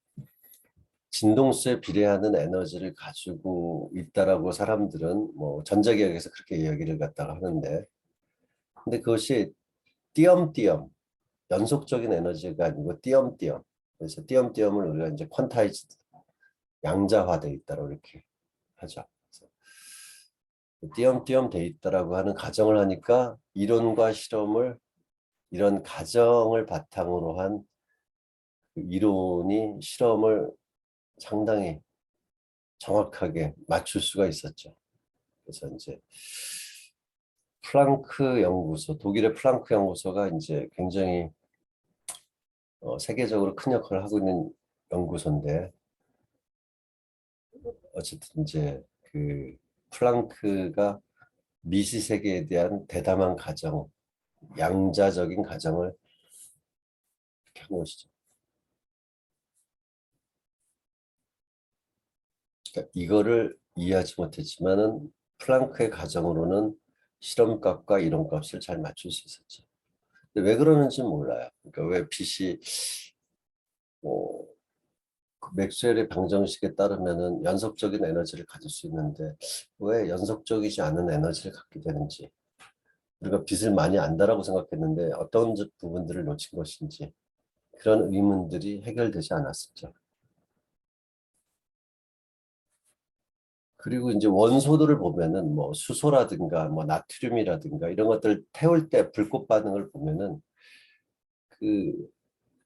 진동수에 비례하는 에너지를 가지고 있다라고 사람들은 뭐 전자기학에서 그렇게 이야기를 갖다가 하는데 근데 그것이 띄엄띄엄 연속적인 에너지가 아니고 띄엄띄엄 그래서 띄엄띄엄을 우리가 이제 퀀타이즈 양자화돼 있다고 이렇게 하죠. 그래서 띄엄띄엄 돼 있다라고 하는 가정을 하니까 이론과 실험을 이런 가정을 바탕으로 한 그 이론이 실험을 상당히 정확하게 맞출 수가 있었죠. 그래서 이제 플랑크 연구소, 독일의 플랑크 연구소가 이제 굉장히 세계적으로 큰 역할을 하고 있는 연구소인데 어쨌든 이제 그 플랑크가 미시 세계에 대한 대담한 가정, 양자적인 가정을 한 것이죠. 그러니까 이거를 이해하지 못했지만은 플랑크의 가정으로는 실험값과 이론값을 잘 맞출 수 있었죠. 근데 왜 그러는지 몰라요. 그러니까 왜 빛이 뭐 그 맥스웰의 방정식에 따르면은 연속적인 에너지를 가질 수 있는데 왜 연속적이지 않은 에너지를 갖게 되는지 우리가 빛을 많이 안다라고 생각했는데 어떤 부분들을 놓친 것인지 그런 의문들이 해결되지 않았었죠. 그리고 이제 원소들을 보면은 뭐 수소라든가 뭐 나트륨이라든가 이런 것들 태울 때 불꽃 반응을 보면은 그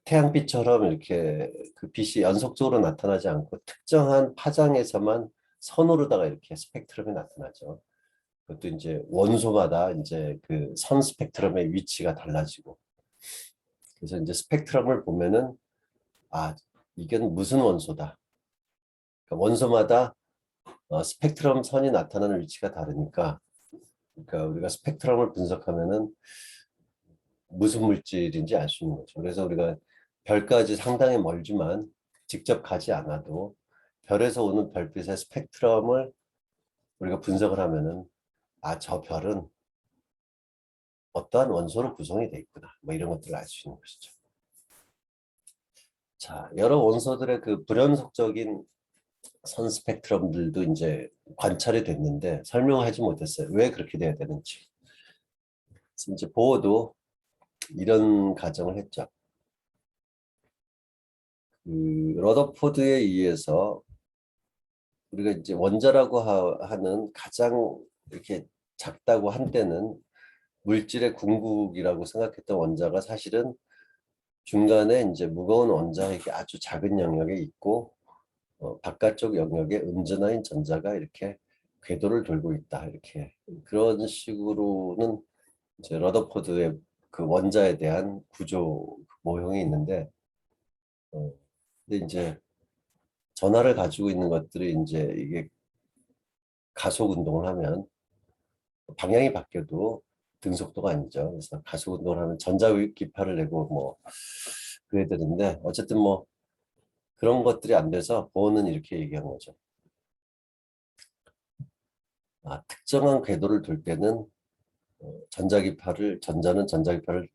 태양빛처럼 이렇게 그 빛이 연속적으로 나타나지 않고 특정한 파장에서만 선으로다가 이렇게 스펙트럼이 나타나죠. 그것도 이제 원소마다 이제 그 선 스펙트럼의 위치가 달라지고 그래서 이제 스펙트럼을 보면은 아 이게 무슨 원소다. 그러니까 원소마다 스펙트럼 선이 나타나는 위치가 다르니까 그러니까 우리가 스펙트럼을 분석하면은 무슨 물질인지 알 수 있는 거죠. 그래서 우리가 별까지 상당히 멀지만 직접 가지 않아도 별에서 오는 별빛의 스펙트럼을 우리가 분석을 하면은 아, 저 별은 어떠한 원소로 구성이 돼 있구나. 뭐 이런 것들을 알 수 있는 것이죠. 자, 여러 원소들의 그 불연속적인 선 스펙트럼들도 이제 관찰이 됐는데 설명하지 못했어요. 왜 그렇게 돼야 되는지. 그래서 이제 보어도 이런 가정을 했죠. 그 러더포드에 의해서 우리가 이제 원자라고 하는 가장 이렇게 작다고 한때는 물질의 궁극이라고 생각했던 원자가 사실은 중간에 이제 무거운 원자핵이 아주 작은 영역에 있고 바깥쪽 영역에 음전화인 전자가 이렇게 궤도를 돌고 있다 이렇게 그런 식으로는 이제 러더포드의 그 원자에 대한 구조 모형이 있는데 근데 이제 전하를 가지고 있는 것들이 이제 이게 가속 운동을 하면 방향이 바뀌어도 등속도가 아니죠. 그래서 가속 운동을 하면 전자기파를 내고 뭐 그래야 되는데 어쨌든 뭐 그런 것들이 안 돼서 보어는 이렇게 얘기한 거죠. 아, 특정한 궤도를 돌 때는 전자는 전자기파를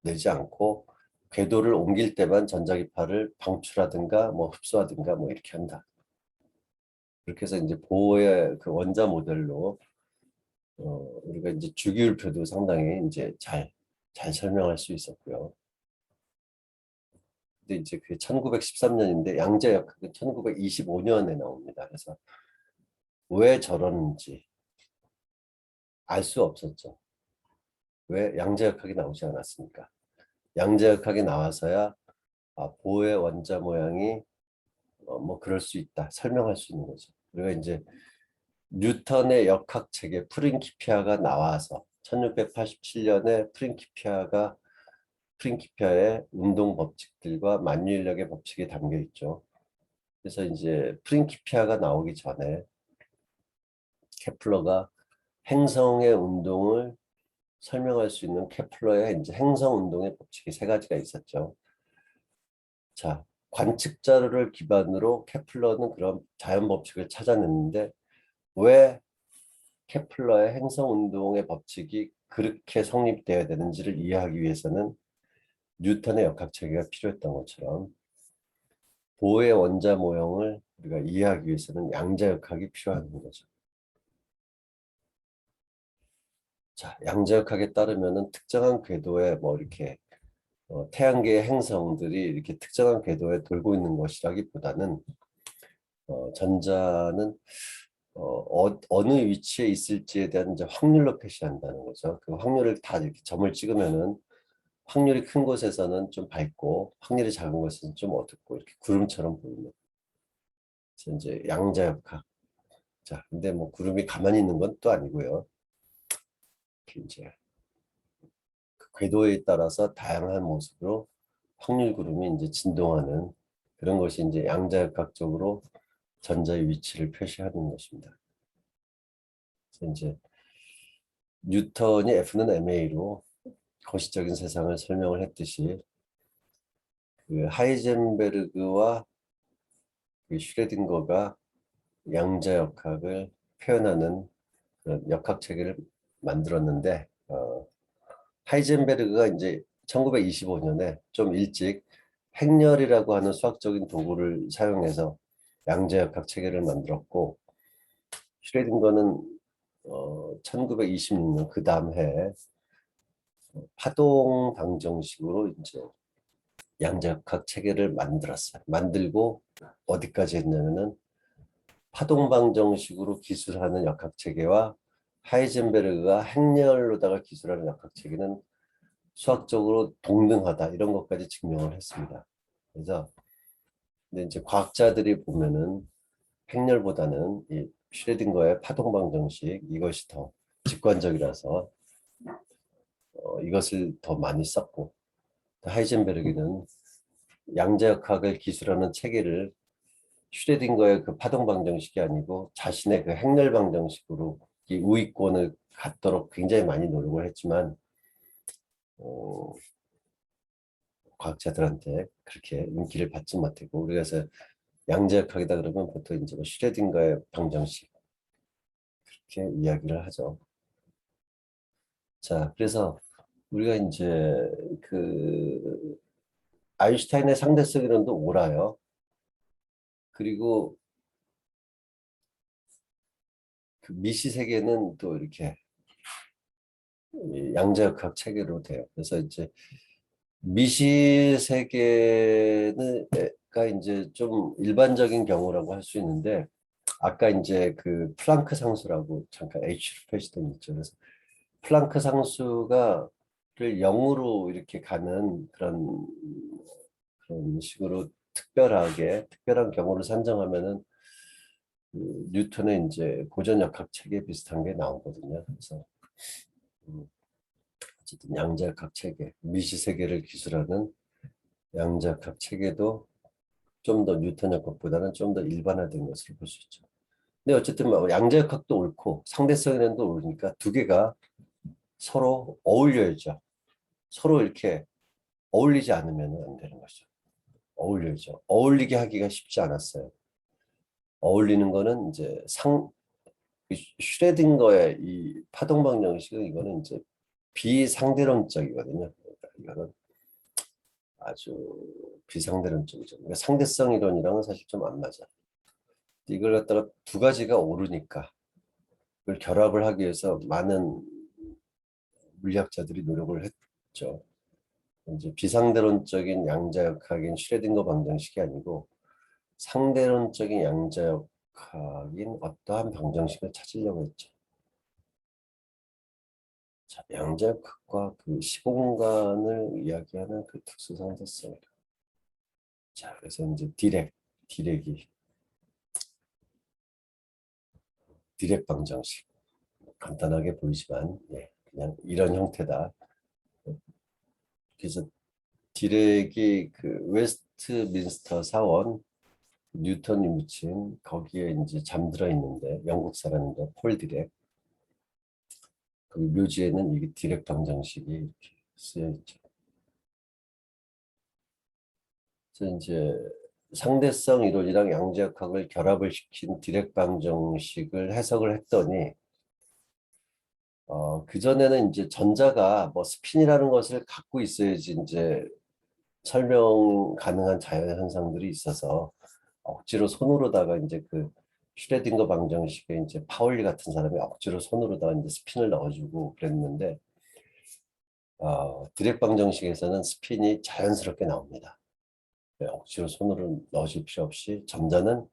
내지 않고 궤도를 옮길 때만 전자기파를 방출하든가 뭐 흡수하든가 뭐 이렇게 한다. 그렇게 해서 이제 보어의 그 원자 모델로 우리가 이제 주기율표도 상당히 이제 잘 설명할 수 있었고요. 근데 이제 그게 1913년인데 양자역학은 1925년에 나옵니다. 그래서 왜 저러는지 알 수 없었죠. 왜? 양자역학이 나오지 않았으니까. 양자역학이 나와서야 보의 원자 모양이 뭐 그럴 수 있다. 설명할 수 있는 거죠. 우리가 이제 뉴턴의 역학 체계 프린키피아가 나와서 1687년에 프린키피아의 운동 법칙들과 만유인력의 법칙이 담겨 있죠. 그래서 이제 프린키피아가 나오기 전에 케플러가 행성의 운동을 설명할 수 있는 케플러의 이제 행성 운동의 법칙이 세 가지가 있었죠. 자, 관측 자료를 기반으로 케플러는 그런 자연 법칙을 찾아냈는데 왜 케플러의 행성 운동의 법칙이 그렇게 성립되어야 되는지를 이해하기 위해서는 뉴턴의 역학 체계가 필요했던 것처럼 보의 원자 모형을 우리가 이해하기 위해서는 양자역학이 필요한 거죠. 자, 양자역학에 따르면은 특정한 궤도에 뭐 이렇게 태양계의 행성들이 이렇게 특정한 궤도에 돌고 있는 것이라기보다는 전자는 어느 위치에 있을지에 대한 이제 확률로 표시한다는 거죠. 그 확률을 다 이렇게 점을 찍으면은 확률이 큰 곳에서는 좀 밝고 확률이 작은 곳에서는 좀 어둡고 이렇게 구름처럼 보이는. 그래서 이제 양자역학. 자, 근데 뭐 구름이 가만히 있는 건 또 아니고요. 이제 그 궤도에 따라서 다양한 모습으로 확률 구름이 이제 진동하는 그런 것이 이제 양자역학적으로 전자의 위치를 표시하는 것입니다. 그래서 이제 뉴턴이 F는 ma로 거시적인 세상을 설명을 했듯이 그 하이젠베르그와 그 슈레딩거가 양자역학을 표현하는 그런 역학 체계를 만들었는데 하이젠베르그가 이제 1925년에 좀 일찍 행렬이라고 하는 수학적인 도구를 사용해서 양자역학 체계를 만들었고 슈레딩거는 1926년 그 다음 해에 파동 방정식으로 이제 양자역학 체계를 만들었어요. 만들고 어디까지 했냐면은 파동 방정식으로 기술하는 역학 체계와 하이젠베르그가 행렬로다가 기술하는 역학 체계는 수학적으로 동등하다 이런 것까지 증명을 했습니다. 그래서 근데 이제 과학자들이 보면은 행렬보다는 이 슈레딩거의 파동 방정식 이것이 더 직관적이라서 이것을 더 많이 썼고 하이젠베르그는 양자역학을 기술하는 체계를 슈레딩거의 그 파동 방정식이 아니고 자신의 그 행렬 방정식으로 이 우위권을 갖도록 굉장히 많이 노력을 했지만 과학자들한테 그렇게 인기를 받지 못했고 그래서 양자역학이다 그러면 보통 이제 뭐 슈레딩거의 방정식 그렇게 이야기를 하죠. 자, 그래서 우리가 이제 그 아인슈타인의 상대성 이론도 옳아요. 그리고 그 미시 세계는 또 이렇게 양자역학 체계로 돼요. 그래서 이제 미시 세계가 이제 좀 일반적인 경우라고 할 수 있는데 아까 이제 그 플랑크 상수라고 잠깐 H로 표시된 있죠. 그래서 플랑크 상수가 를 0으로 이렇게 가는 그런 식으로 특별한 경우를 산정하면은 그 뉴턴의 이제 고전역학 체계 비슷한 게 나오거든요. 그래서 어쨌든 양자역학 체계, 미시세계를 기술하는 양자역학 체계도 좀 더 뉴턴 역학보다는 좀 더 일반화된 것으로 볼 수 있죠. 근데 어쨌든 뭐 양자역학도 옳고 상대성이란도 옳으니까 두 개가 서로 어울려야죠. 서로 이렇게 어울리지 않으면 안 되는 거죠. 어울려야죠. 어울리게 하기가 쉽지 않았어요. 어울리는 거는 이제 슈레딩거의 이 파동 방정식은 이거는 이제 비상대론적이거든요. 그러니까 이거는 아주 비상대론적이죠. 그러니까 상대성 이론이랑은 사실 좀 안 맞아. 이걸 갖다가 두 가지가 오르니까 그걸 결합을 하기 위해서 많은 물리학자들이 노력을 했죠. 이제 비상대론적인 양자역학인 슈레딩거 방정식이 아니고 상대론적인 양자역학인 어떠한 방정식을 찾으려고 했죠. 자, 양자역학과 그 시공간을 이야기하는 그 특수상대성. 자, 그래서 이제 디렉이 디렉 방정식. 간단하게 보이지만, 예, 그냥 이런 형태다. 그래서 디렉이 그 웨스트민스터 사원 뉴턴이 묻힌 거기에 이제 잠들어 있는데 영국 사람인데 폴 디렉. 그 묘지에는 이게 디렉 방정식이 이렇게 쓰여 있죠. 그래서 이제 상대성 이론이랑 양자역학을 결합을 시킨 디렉 방정식을 해석을 했더니 그전에는 이제 전자가 뭐 스핀이라는 것을 갖고 있어야지 이제 설명 가능한 자연 현상들이 있어서 억지로 손으로다가 이제 그 슈레딩거 방정식에 이제 파울리 같은 사람이 억지로 손으로다가 이제 스핀을 넣어주고 그랬는데 디렉 방정식에서는 스핀이 자연스럽게 나옵니다. 억지로 손으로 넣어줄 필요 없이 전자는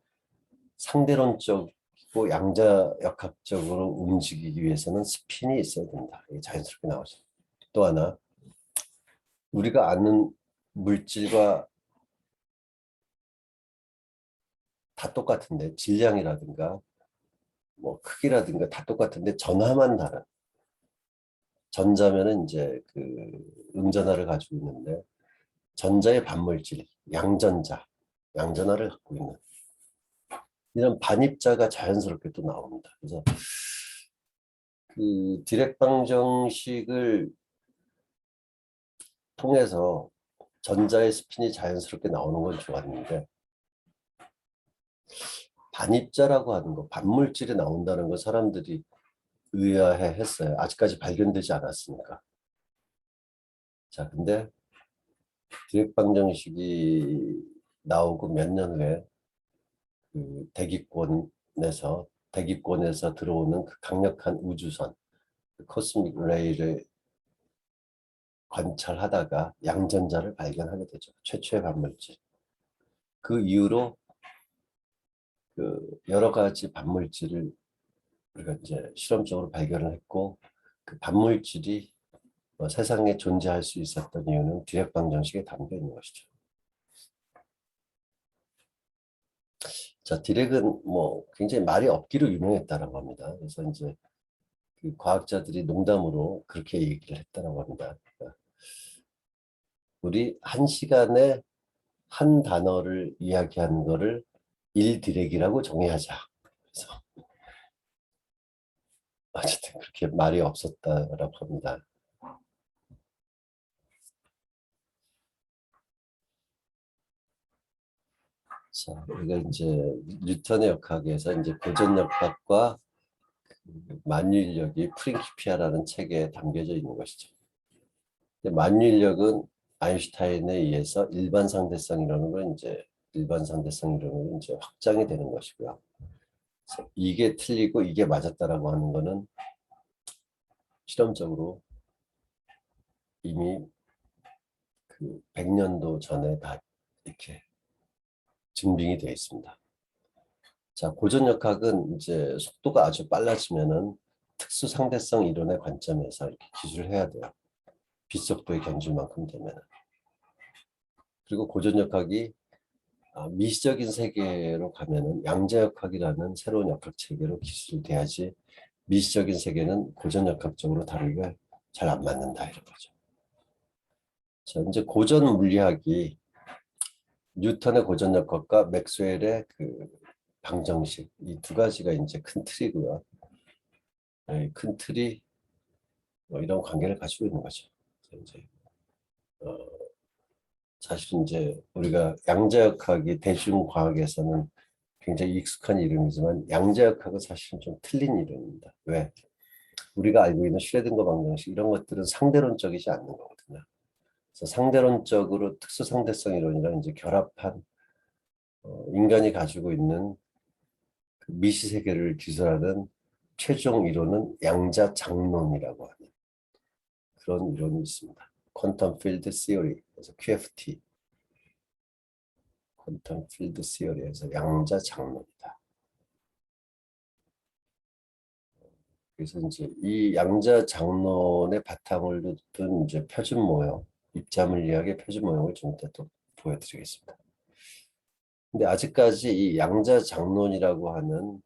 상대론적이고 양자역학적으로 움직이기 위해서는 스핀이 있어야 된다. 이게 자연스럽게 나오죠. 또 하나 우리가 아는 물질과 다 똑같은데 질량이라든가 뭐 크기라든가 다 똑같은데 전하만 다른 전자면은 이제 그 음전하를 가지고 있는데 전자의 반물질 양전하를 갖고 있는 이런 반입자가 자연스럽게 또 나옵니다. 그래서 그 디렉 방정식을 통해서 전자의 스핀이 자연스럽게 나오는 건 좋았는데 반입자라고 하는 거, 반물질이 나온다는 거 사람들이 의아해 했어요. 아직까지 발견되지 않았으니까. 자, 근데 디렉 방정식이 나오고 몇 년 후에 그 대기권에서 들어오는 그 강력한 우주선, 그 코스믹 레이를 관찰하다가 양전자를 발견하게 되죠. 최초의 반물질. 그 이후로 그 여러 가지 반물질을 우리가 이제 실험적으로 발견을 했고 그 반물질이 세상에 존재할 수 있었던 이유는 디렉 방정식에 담겨 있는 것이죠. 자, 디렉은 뭐 굉장히 말이 없기로 유명했다라고 합니다. 그래서 이제 그 과학자들이 농담으로 그렇게 얘기를 했다라고 합니다. 그러니까 우리 한 시간에 한 단어를 이야기하는 거를 1디렉이라고 정의하자. 그래서 어쨌든 그렇게 말이 없었다라고 합니다. 자, 우리가 이제 뉴턴의 역학에서 이제 고전역학과 만유인력이 프린키피아라는 책에 담겨져 있는 것이죠. 만유인력은 아인슈타인에 의해서 일반 상대성 이론으로 이제 확장이 되는 것이고요. 그래서 이게 틀리고 이게 맞았다라고 하는 거는 실험적으로 이미 그 100년도 전에 다 이렇게 증빙이 되어 있습니다. 자, 고전역학은 이제 속도가 아주 빨라지면은 특수 상대성 이론의 관점에서 이렇게 기술을 해야 돼요. 빛속도의 경주만큼 되면은. 그리고 고전역학이 미시적인 세계로 가면은 양자역학이라는 새로운 역학 체계로 기술돼야지 미시적인 세계는 고전역학적으로 다루기가 잘 안 맞는다 이런 거죠. 자, 이제 고전 물리학이 뉴턴의 고전역학과 맥스웰의 그 방정식 이 두 가지가 이제 큰 틀이고요. 큰 틀이 뭐 이런 관계를 가지고 있는 거죠. 이제 어, 사실 이제 우리가 양자역학이 대중과학에서는 굉장히 익숙한 이름이지만 양자역학은 사실은 좀 틀린 이름입니다. 왜? 우리가 알고 있는 슈레딩거 방정식 이런 것들은 상대론적이지 않는 거거든요. 그래서 상대론적으로 특수상대성 이론이랑 이제 결합한 인간이 가지고 있는 그 미시세계를 기술하는 최종 이론은 양자장론이라고 하는 그런 이론이 있습니다. 퀀텀 필드 시어리, 그래서 QFT, 퀀텀 필드 시어리에서 양자장론이다. 그래서 이제 이 양자 장론의 바탕을 둔 이제 표준 모형, 입자 물리학의 표준 모형을 좀 이따 또 보여드리겠습니다. 근데 아직까지 이 양자 장론이라고 하는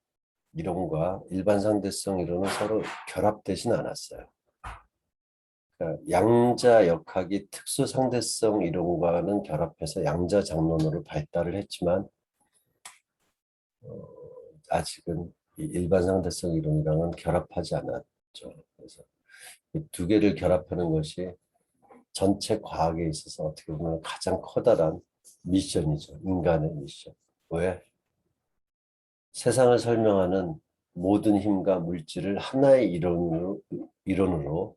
이론과 일반 상대성 이론은 서로 결합되진 않았어요. 그러니까 양자 역학이 특수 상대성 이론과는 결합해서 양자 장론으로 발달을 했지만 아직은 이 일반 상대성 이론이랑은 결합하지 않았죠. 그래서 이 두 개를 결합하는 것이 전체 과학에 있어서 어떻게 보면 가장 커다란 미션이죠. 인간의 미션. 왜? 세상을 설명하는 모든 힘과 물질을 하나의 이론으로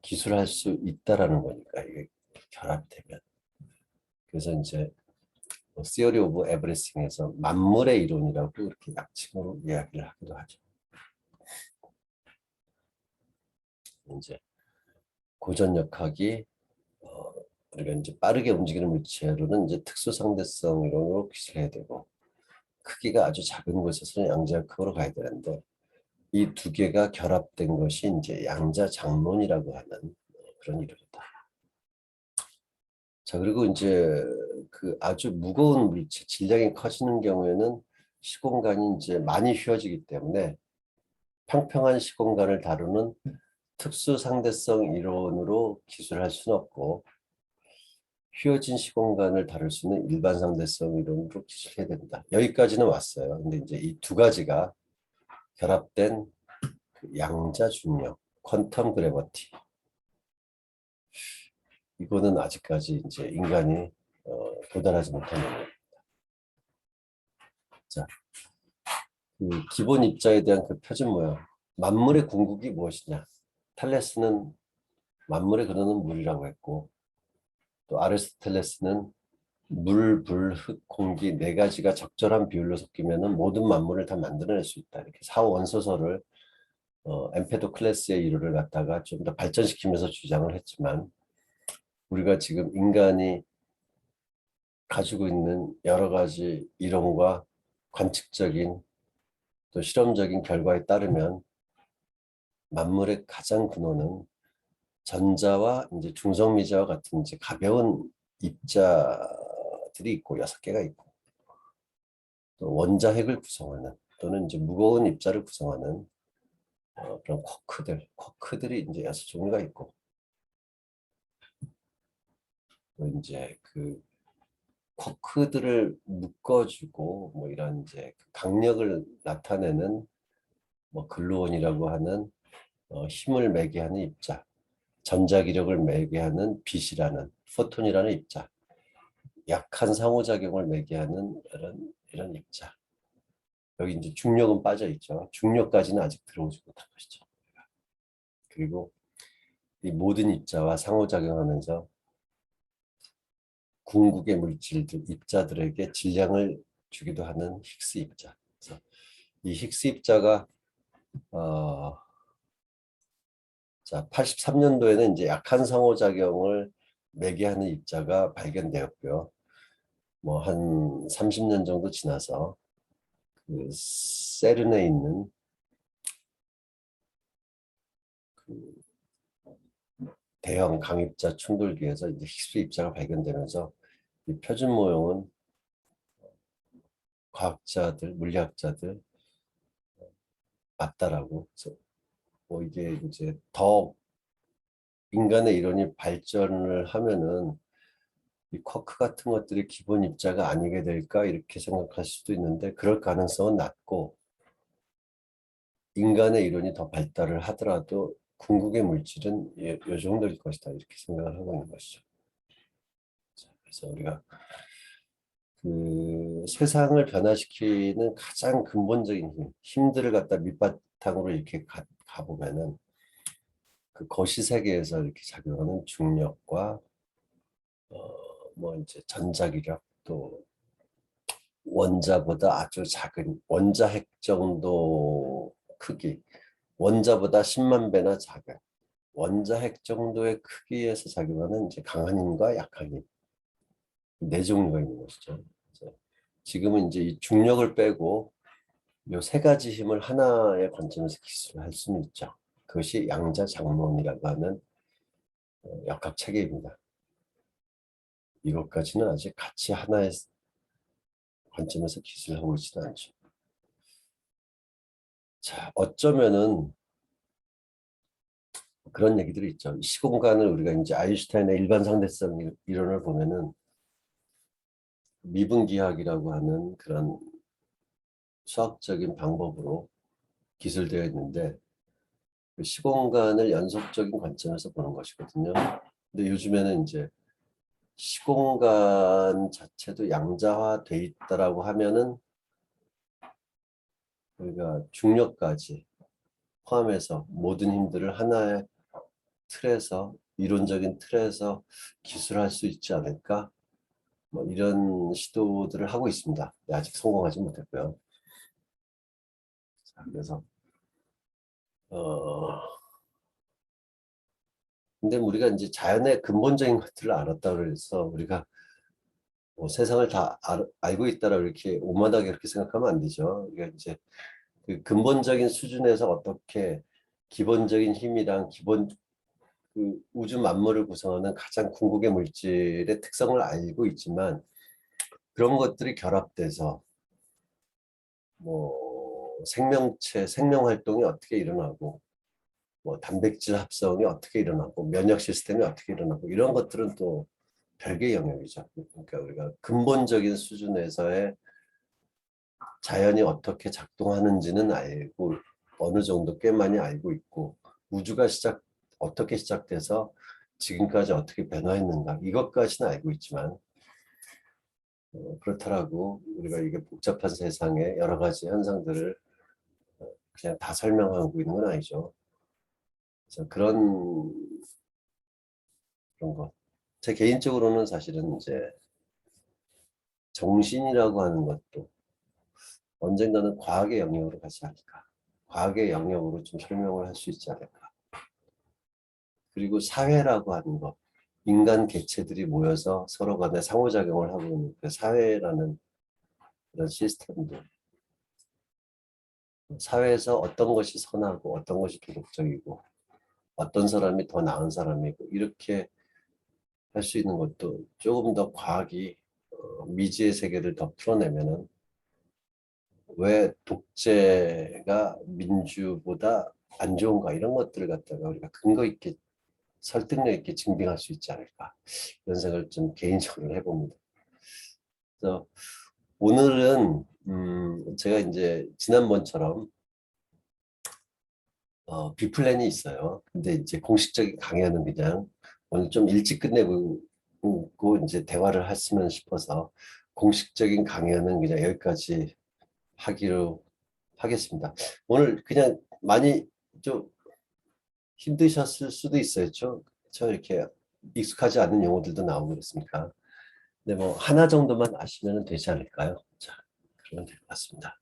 기술할 수 있다라는 거니까 이게 결합되면. 그래서 이제 Theory of Everything에서 만물의 이론이라고 이렇게 약칭으로 이야기를 하기도 하죠. 이제 고전역학이 우리가 이제 빠르게 움직이는 물체로는 이제 특수상대성 이론으로 기술해야 되고 크기가 아주 작은 곳에서는 양자역학으로 가야 되는데 이 두 개가 결합된 것이 이제 양자장론이라고 하는 그런 이론이다. 자, 그리고 이제 그 아주 무거운 물체, 질량이 커지는 경우에는 시공간이 이제 많이 휘어지기 때문에 평평한 시공간을 다루는 특수 상대성 이론으로 기술할 수는 없고 휘어진 시공간을 다룰 수 있는 일반 상대성 이론으로 기술해야 된다. 여기까지는 왔어요. 근데 이제 이 두 가지가 결합된 그 양자 중력, 퀀텀 그래버티. 이거는 아직까지 이제 인간이 도달하지 못한 영역입니다. 자, 그 기본 입자에 대한 그 표준 모양. 만물의 궁극이 무엇이냐? 탈레스는 만물의 근원은 물이라고 했고 또 아리스토텔레스는 물, 불, 흙, 공기 네 가지가 적절한 비율로 섞이면은 모든 만물을 다 만들어낼 수 있다. 이렇게 사원소설을 엠페도클레스의 이론을 갖다가 좀 더 발전시키면서 주장을 했지만 우리가 지금 인간이 가지고 있는 여러 가지 이론과 관측적인 또 실험적인 결과에 따르면 만물의 가장 근원은 전자와 이제 중성미자와 같은 이제 가벼운 입자들이 있고 6개가 있고 또 원자핵을 구성하는 또는 이제 무거운 입자를 구성하는 그런 쿼크들이 이제 6종류가 있고 또 이제 그 쿼크들을 묶어주고 뭐 이런 이제 강력을 나타내는 뭐 글루온이라고 하는 힘을 매개하는 입자, 전자기력을 매개하는 빛이라는 포톤이라는 입자, 약한 상호작용을 매개하는 이런 입자. 여기 이제 중력은 빠져 있죠. 중력까지는 아직 들어오지 못한 것이죠. 그리고 이 모든 입자와 상호작용하면서 궁극의 물질들, 입자들에게 질량을 주기도 하는 힉스 입자. 그래서 이 힉스 입자가 자 83년도에는 이제 약한 상호작용을 매개하는 입자가 발견되었고요. 뭐 한 30년 정도 지나서 그 세른에 있는 그 대형 강입자 충돌기에서 이제 힉스 입자가 발견되면서 이 표준 모형은 과학자들, 물리학자들 맞다라고. 그래서 뭐 이게 이제 더 인간의 이론이 발전을 하면은 이 쿼크 같은 것들이 기본 입자가 아니게 될까 이렇게 생각할 수도 있는데 그럴 가능성은 낮고 인간의 이론이 더 발달을 하더라도 궁극의 물질은 이 정도일 것이다 이렇게 생각을 하고 있는 것이죠. 그래서 우리가 그 세상을 변화시키는 가장 근본적인 힘들을 갖다 밑바탕으로 이렇게 가보면은 그 거시 세계에서 이렇게 작용하는 중력과 뭐 이제 전자기력 또 원자보다 아주 작은 원자핵 정도 크기, 원자보다 10만 배나 작은 원자핵 정도의 크기에서 작용하는 이제 강한 힘과 약한 힘 네 종류가 있는 것이죠. 지금은 이제 이 중력을 빼고 요 세 가지 힘을 하나의 관점에서 기술할 수는 있죠. 그것이 양자장론이라고 하는 역학 체계입니다. 이것까지는 아직 같이 하나의 관점에서 기술하고 있지는 않죠. 자, 어쩌면은 그런 얘기들이 있죠. 시공간을 우리가 이제 아인슈타인의 일반 상대성 이론을 보면은 미분기학이라고 하는 그런 수학적인 방법으로 기술되어 있는데 그 시공간을 연속적인 관점에서 보는 것이거든요. 근데 요즘에는 이제 시공간 자체도 양자화돼 있다라고 하면은 우리가 중력까지 포함해서 모든 힘들을 하나의 틀에서 이론적인 틀에서 기술할 수 있지 않을까? 뭐 이런 시도들을 하고 있습니다. 아직 성공하지 못했고요. 자, 그래서 근데 우리가 이제 자연의 근본적인 것들을 알았다 그래서 우리가 뭐 세상을 다 알고 있다라 이렇게 오만하게 그렇게 생각하면 안 되죠. 그러니까 이제 그 근본적인 수준에서 어떻게 기본적인 힘이랑 기본 그 우주 만물을 구성하는 가장 궁극의 물질의 특성을 알고 있지만 그런 것들이 결합돼서 뭐 생명체 생명 활동이 어떻게 일어나고 뭐 단백질 합성이 어떻게 일어나고 면역 시스템이 어떻게 일어나고 이런 것들은 또 별개의 영역이죠. 그러니까 우리가 근본적인 수준에서의 자연이 어떻게 작동하는지는 알고 어느 정도 꽤 많이 알고 있고 우주가 어떻게 시작돼서 지금까지 어떻게 변화했는가 이것까지는 알고 있지만 그렇더라고 우리가 이게 복잡한 세상에 여러 가지 현상들을 그냥 다 설명하고 있는 건 아니죠. 그래서 그런 것. 제 개인적으로는 사실은 이제 정신이라고 하는 것도 언젠가는 과학의 영역으로 가지 않을까. 과학의 영역으로 좀 설명을 할 수 있지 않을까. 그리고 사회라고 하는 것. 인간 개체들이 모여서 서로 간에 상호작용을 하고 있는 그 사회라는 그런 시스템도 사회에서 어떤 것이 선하고 어떤 것이 도덕적이고 어떤 사람이 더 나은 사람이고 이렇게 할 수 있는 것도 조금 더 과학이 미지의 세계를 더 풀어내면은 왜 독재가 민주보다 안 좋은가 이런 것들을 갖다가 우리가 근거 있게 설득력 있게 증빙할 수 있지 않을까 이런 생각을 좀 개인적으로 해봅니다. 그래서 오늘은 제가 이제 지난번처럼 비플랜이 있어요. 근데 이제 공식적인 강연은 그냥 오늘 좀 일찍 끝내고 이제 대화를 했으면 싶어서 공식적인 강연은 그냥 여기까지 하기로 하겠습니다. 오늘 그냥 많이 좀 힘드셨을 수도 있어요. 저 이렇게 익숙하지 않은 용어들도 나오고 그랬으니까. 근데 뭐 하나 정도만 아시면 되지 않을까요? 자, 그러면 될 것 같습니다.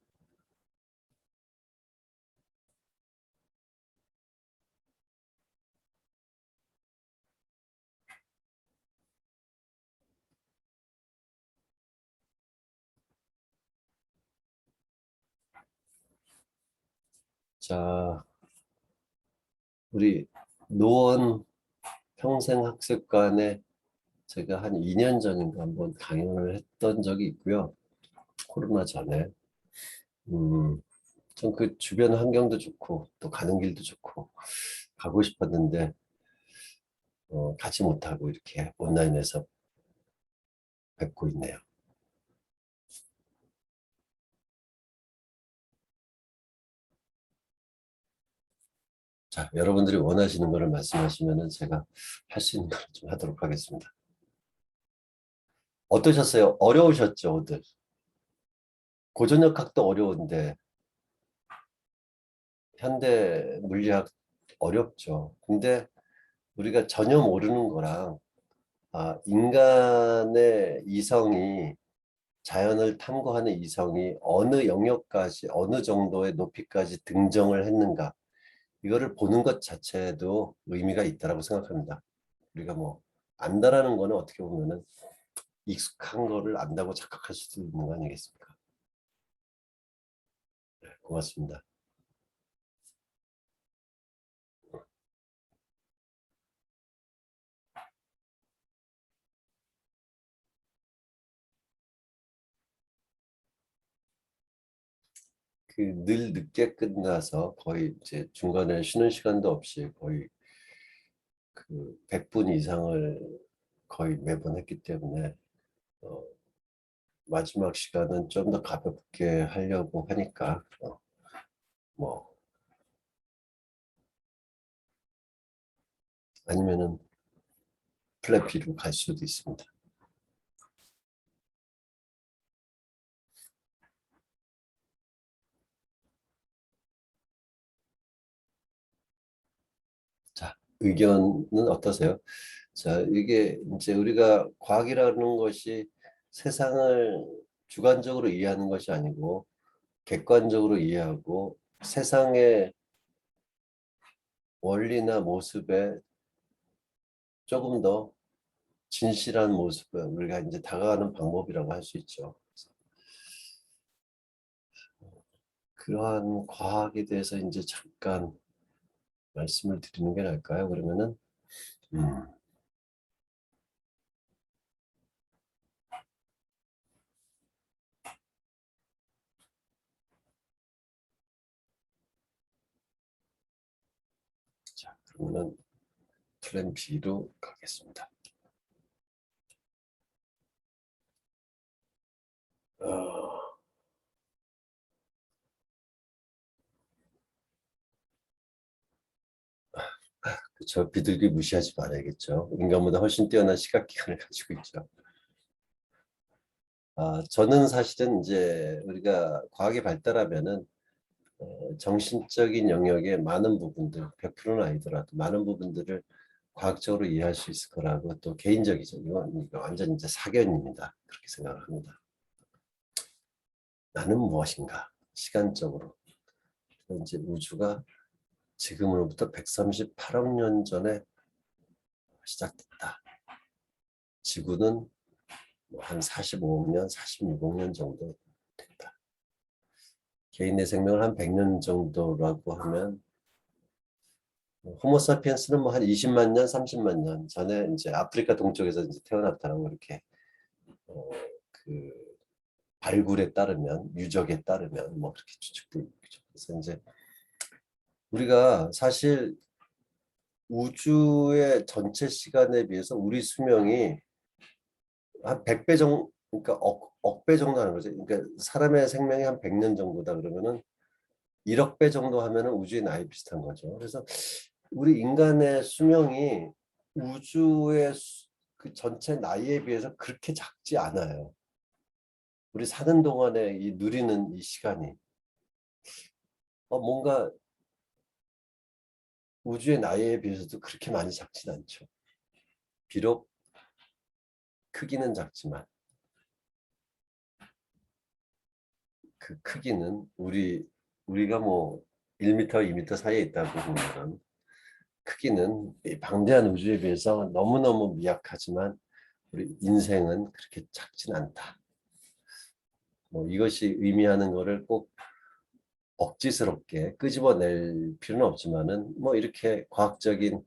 자, 우리 노원 평생학습관에 제가 한 2년 전인가 한번 강연을 했던 적이 있고요. 코로나 전에. 전 그 주변 환경도 좋고 또 가는 길도 좋고 가고 싶었는데 가지 못하고 이렇게 온라인에서 뵙고 있네요. 자, 여러분들이 원하시는 거를 말씀하시면은 제가 할 수 있는 걸 좀 하도록 하겠습니다. 어떠셨어요? 어려우셨죠, 오늘? 고전역학도 어려운데 현대 물리학 어렵죠. 근데 우리가 전혀 모르는 거랑 인간의 이성이 자연을 탐구하는 이성이 어느 영역까지 어느 정도의 높이까지 등정을 했는가 이거를 보는 것 자체도 의미가 있다고 생각합니다. 우리가 뭐 안다라는 거는 어떻게 보면은 익숙한 거를 안다고 착각할 수도 있는 거 아니겠습니까? 고맙습니다. 그 늘 늦게 끝나서 거의 이제 중간에 쉬는 시간도 없이 거의 그 100분 이상을 거의 매번 했기 때문에 어, 마지막 시간은 좀 더 가볍게 하려고 하니까 뭐 아니면은 플랫 B로 갈 수도 있습니다. 자, 의견은 어떠세요? 자, 이게 이제 우리가 과학이라는 것이 세상을 주관적으로 이해하는 것이 아니고 객관적으로 이해하고 세상의 원리나 모습에 조금 더 진실한 모습을 우리가 이제 다가가는 방법이라고 할 수 있죠. 그러한 과학에 대해서 이제 잠깐 말씀을 드리는 게 나을까요? 그러면은 음, 자, 그러면은 플랜 B로 가겠습니다. 어, 저 비둘기 무시하지 말아야겠죠. 인간보다 훨씬 뛰어난 시각기관을 가지고 있죠. 저는 사실은 이제 우리가 과학이 발달하면은 정신적인 영역의 많은 부분들, 100%는 아니더라도 많은 부분들을 과학적으로 이해할 수 있을 거라고 또 개인적이죠. 이건 완전 이제 사견입니다. 그렇게 생각을 합니다. 나는 무엇인가? 시간적으로. 이제 우주가 지금으로부터 138억 년 전에 시작됐다. 지구는 한 45억 년, 46억 년 정도 됐다. 개인의 생명을 한 100년 정도라고 하면 호모사피엔스는 뭐 한 20만 년, 30만 년 전에 이제 아프리카 동쪽에서 이제 태어났다고 이렇게 그 발굴에 따르면 유적에 따르면 뭐 그렇게 추측되고 있죠. 그래서 이제 우리가 사실 우주의 전체 시간에 비해서 우리 수명이 한 100배 정도, 그러니까 억 배 정도 하는 거죠. 그러니까 사람의 생명이 한 100년 정도다 그러면은 1억 배 정도 하면은 우주의 나이 비슷한 거죠. 그래서 우리 인간의 수명이 우주의 그 전체 나이에 비해서 그렇게 작지 않아요. 우리 사는 동안에 이 누리는 이 시간이 뭔가 우주의 나이에 비해서도 그렇게 많이 작진 않죠. 비록 크기는 작지만 그 크기는 우리가 뭐 1m, 2m 사이에 있다고 보면 크기는 이 방대한 우주에 비해서 너무너무 미약하지만 우리 인생은 그렇게 작진 않다. 뭐 이것이 의미하는 거를 꼭 억지스럽게 끄집어낼 필요는 없지만은 뭐 이렇게 과학적인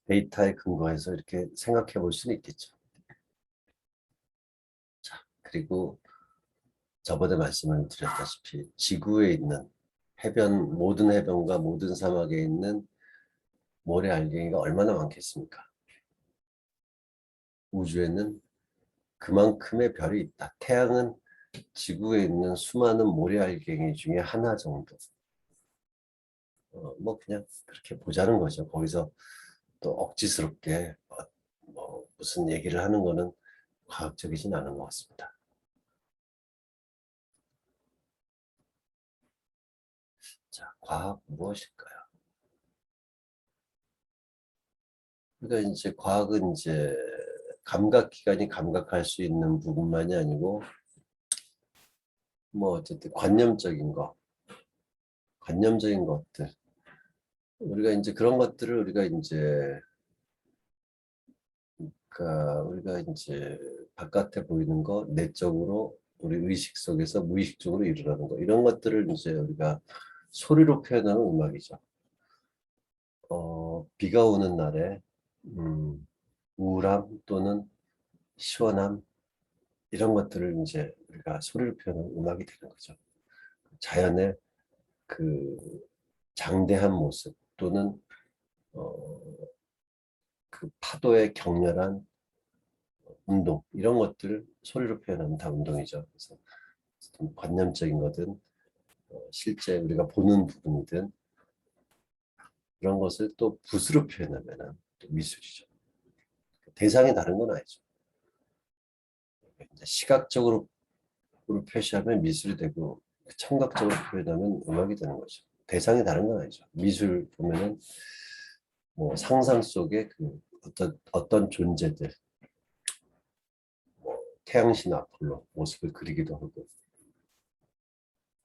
데이터에 근거해서 이렇게 생각해 볼 수는 있겠죠. 자, 그리고 저번에 말씀을 드렸다시피 지구에 있는 모든 해변과 모든 사막에 있는 모래알갱이가 얼마나 많겠습니까? 우주에는 그만큼의 별이 있다. 태양은 지구에 있는 수많은 모래알갱이 중에 하나 정도. 뭐 그냥 그렇게 보자는 거죠. 거기서 또 억지스럽게 뭐 무슨 얘기를 하는 거는 과학적이진 않은 것 같습니다. 자, 과학 무엇일까요? 그러니까 이제 과학은 이제 감각기관이 감각할 수 있는 부분만이 아니고 뭐 어쨌든 관념적인 것들 우리가 이제 그런 것들을 우리가 이제 바깥에 보이는 거 내적으로 우리 의식 속에서 무의식적으로 일어나는 거 이런 것들을 이제 우리가 소리로 표현하는 음악이죠. 비가 오는 날에 우울함 또는 시원함 이런 것들을 이제 우리가 소리로 표현하는 음악이 되는 거죠. 자연의 그 장대한 모습 또는 그 파도의 격렬한 운동 이런 것들 소리로 표현하면 다 운동이죠. 그래서 관념적인 거든 실제 우리가 보는 부분이든 그런 것을 또 붓으로 표현하면 또 미술이죠. 대상이 다른 건 아니죠. 시각적으로 표시하면 미술이 되고 청각적으로 표현하면 음악이 되는 거죠. 대상이 다른 건 아니죠. 미술 보면은 뭐 상상 속에 그 어떤 존재들, 뭐 태양신 아폴로 모습을 그리기도 하고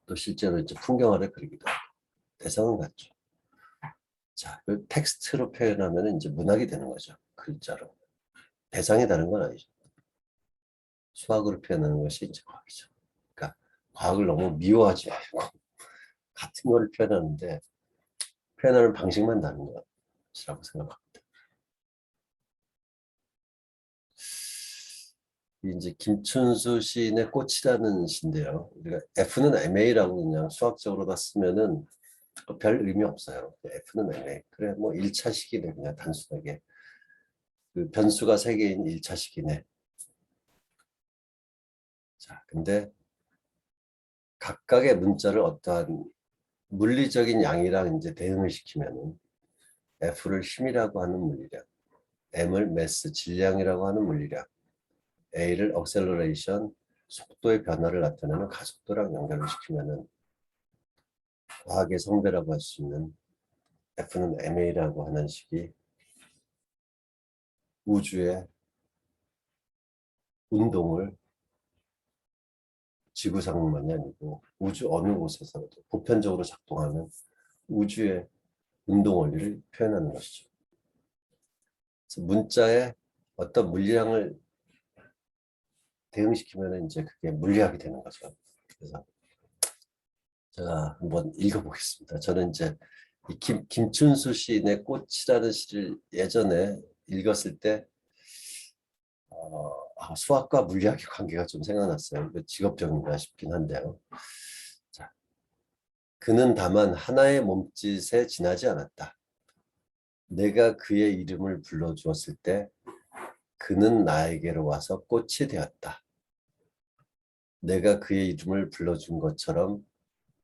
또 실제로 이제 풍경화를 그리기도 하고 대상은 같죠. 자, 그 텍스트로 표현하면 이제 문학이 되는 거죠. 글자로. 대상이 다른 건 아니죠. 수학으로 표현하는 것이 이제 과학이죠. 그러니까 과학을 너무 미워하지 말고 같은 거를 표현하는데 표현하는 방식만 다른 것이라고 생각합니다. 이제 김춘수 시인의 꽃이라는 시인데요. 우리가 F는 MA라고 그냥 수학적으로 다 쓰면은 별 의미 없어요. F는 MA. 그래 뭐 1차 시기네 그냥 단순하게. 그 변수가 3개인 1차 시기네. 자, 근데 각각의 문자를 어떠한 물리적인 양이랑 이제 대응을 시키면은 F를 힘이라고 하는 물리량, M을 매스 질량이라고 하는 물리량, A를 억셀러레이션 속도의 변화를 나타내는 가속도랑 연결을 시키면은 과학의 성배라고 할 수 있는 F는 MA라고 하는 식이 우주의 운동을 지구상만이 아니고 우주 어느 곳에서도 보편적으로 작동하는 우주의 운동 원리를 표현하는 것이죠. 그래서 문자에 어떤 물리량을 대응시키면 이제 그게 물리학이 되는 거죠. 그래서 제가 한번 읽어보겠습니다. 저는 이제 이 김춘수 시인의 꽃이라는 시를 예전에 읽었을 때 수학과 물리학의 관계가 좀 생각났어요. 직업적인가 싶긴 한데요. 자, 그는 다만 하나의 몸짓에 지나지 않았다. 내가 그의 이름을 불러주었을 때 그는 나에게로 와서 꽃이 되었다. 내가 그의 이름을 불러준 것처럼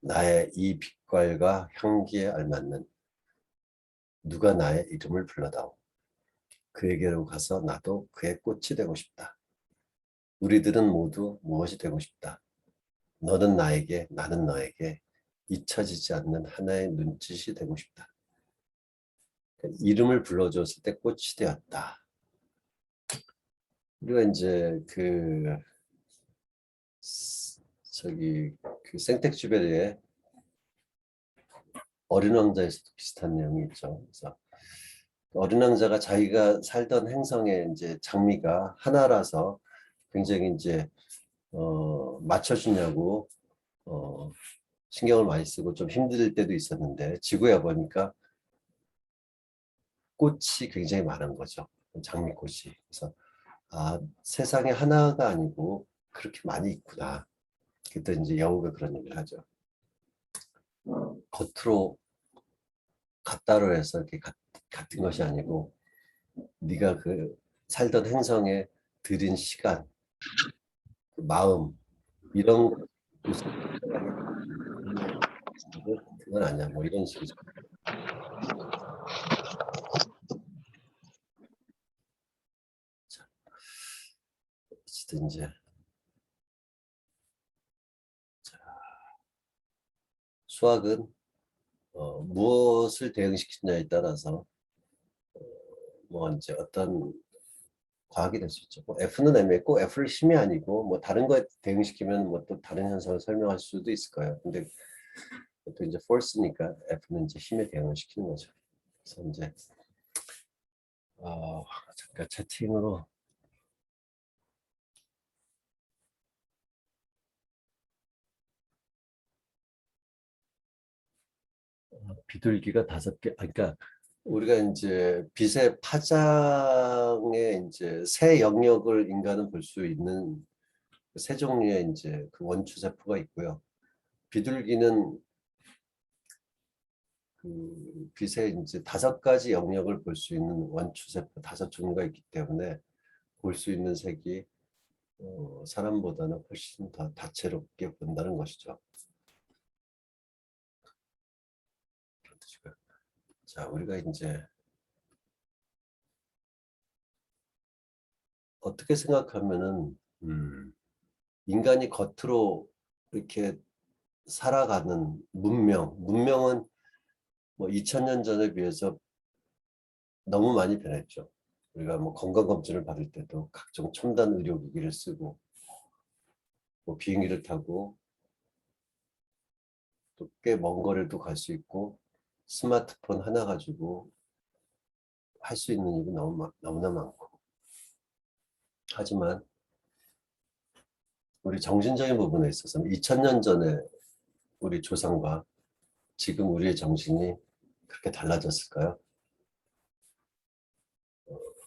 나의 이 빛깔과 향기에 알맞는 누가 나의 이름을 불러다오. 그에게로 가서 나도 그의 꽃이 되고 싶다. 우리들은 모두 무엇이 되고 싶다. 너는 나에게, 나는 너에게 잊혀지지 않는 하나의 눈짓이 되고 싶다. 그러니까 이름을 불러줬을 때 꽃이 되었다. 우리가 이제 그 생텍쥐베리의 어린 왕자에서도 비슷한 내용이 있죠. 그래서 어린 왕자가 자기가 살던 행성의 이제 장미가 하나라서 굉장히 이제 맞춰주냐고 신경을 많이 쓰고 좀 힘들 때도 있었는데 지구에 와보니까 꽃이 굉장히 많은 거죠. 장미꽃이. 그래서 세상에 하나가 아니고 그렇게 많이 있구나. 그때 이제 여우가 그런 얘기를 하죠. 겉으로 같다로 해서 이렇게 같은 것이 아니고 네가 그 살던 행성에 들인 시간, 그 마음 이런 그건 아니야. 뭐 이런 식이죠. 자, 어쨌든 이제 수학은 무엇을 대응시키느냐에 따라서 뭐 이제 어떤 과학이 될 수 있죠. 뭐 F는 애매했고 F를 힘이 아니고 뭐 다른 거에 대응시키면 뭐 또 다른 현상을 설명할 수도 있을 거예요. 근데 또 이제 force니까 F는 이제 힘에 대응을 시키는 거죠. 그래서 이제 잠깐 채팅으로 비둘기가 5개. 그러니까 우리가 이제 빛의 파장에 이제 새 영역을 인간은 볼 수 있는 세 종류의 이제 그 원추 세포가 있고요. 비둘기는 그 빛의 이제 5가지 영역을 볼 수 있는 원추 세포 5종류가 있기 때문에 볼 수 있는 색이 사람보다는 훨씬 더 다채롭게 본다는 것이죠. 자, 우리가 이제 어떻게 생각하면은 인간이 겉으로 이렇게 살아가는 문명은 뭐 2000년 전에 비해서 너무 많이 변했죠. 우리가 뭐 건강검진을 받을 때도 각종 첨단 의료기기를 쓰고 뭐 비행기를 타고 또 꽤 먼 거리도 갈 수 있고 스마트폰 하나 가지고 할 수 있는 일이 너무나 많고, 하지만 우리 정신적인 부분에 있어서는 2000년 전에 우리 조상과 지금 우리의 정신이 그렇게 달라졌을까요?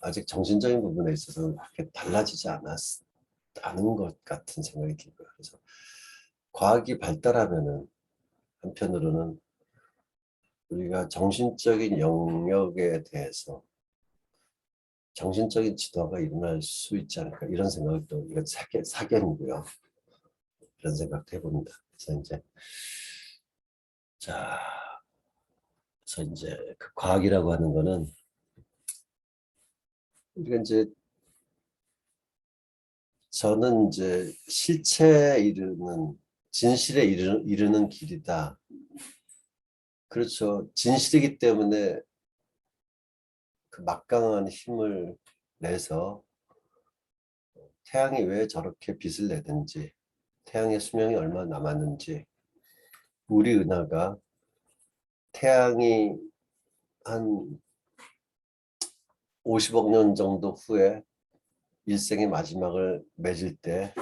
아직 정신적인 부분에 있어서는 그렇게 달라지지 않은 것 같은 생각이 들고요. 그래서 과학이 발달하면은 한편으로는 우리가 정신적인 영역에 대해서 정신적인 지도가 일어날 수 있지 않을까, 이런 생각을 또 이건 사견이고요. 이런 생각도 해봅니다. 그래서 이제 자, 그래서 이제 그 과학이라고 하는 거는 우리가 이제 저는 이제 실체에 이르는 진실에 이르는 길이다. 그렇죠. 진실이기 때문에 그 막강한 힘을 내서 태양이 왜 저렇게 빛을 내든지, 태양의 수명이 얼마나 남았는지, 우리 은하가 태양이 한 50억 년 정도 후에 일생의 마지막을 맺을 때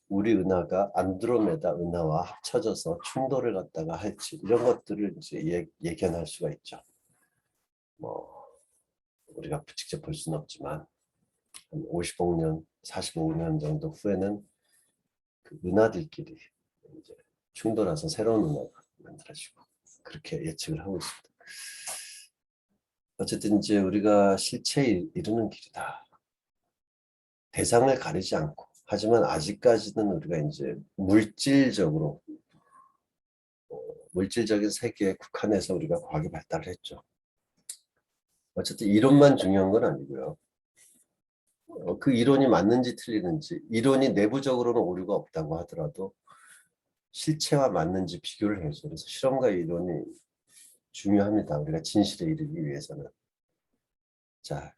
우리 은하가 안드로메다 은하와 합쳐져서 충돌을 갖다가 할지, 이런 것들을 이제 예견할 수가 있죠. 뭐 우리가 직접 볼 수는 없지만 한 50억 년, 45년 정도 후에는 그 은하들끼리 이제 충돌해서 새로운 은하가 만들어지고, 그렇게 예측을 하고 있습니다. 어쨌든 이제 우리가 실체에 이르는 길이다. 대상을 가리지 않고, 하지만 아직까지는 우리가 이제 물질적인 세계에 국한해서 우리가 과학이 발달을 했죠. 어쨌든 이론만 중요한 건 아니고요. 그 이론이 맞는지 틀리는지, 이론이 내부적으로는 오류가 없다고 하더라도 실체와 맞는지 비교를 해야죠. 그래서 실험과 이론이 중요합니다. 우리가 진실에 이르기 위해서는. 자,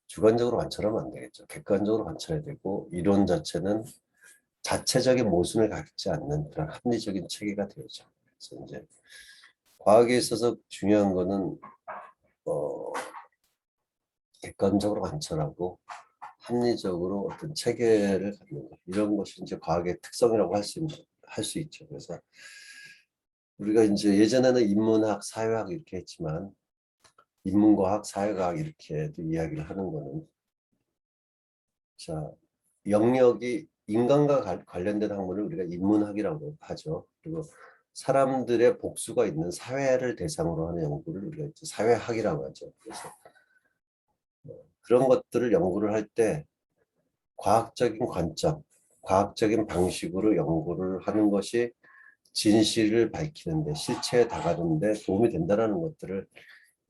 주관적으로 관찰하면 안 되겠죠. 객관적으로 관찰해야 되고, 이론 자체는 자체적인 모순을 갖지 않는 그런 합리적인 체계가 되어야죠. 그래서 이제 과학에 있어서 중요한 거는 객관적으로 관찰하고 합리적으로 어떤 체계를 갖는 것, 이런 것이 이제 과학의 특성이라고 할 수 있죠. 그래서 우리가 이제 예전에는 인문학, 사회학 이렇게 했지만 인문과학, 사회과학 이렇게도 이야기를 하는 거는, 자, 영역이 인간과 관련된 학문을 우리가 인문학이라고 하죠. 그리고 사람들의 복수가 있는 사회를 대상으로 하는 연구를 우리가 이제 사회학이라고 하죠. 그래서 그런 것들을 연구를 할 때 과학적인 관점, 과학적인 방식으로 연구를 하는 것이 진실을 밝히는데, 실체에 다가가는데 도움이 된다는 것들을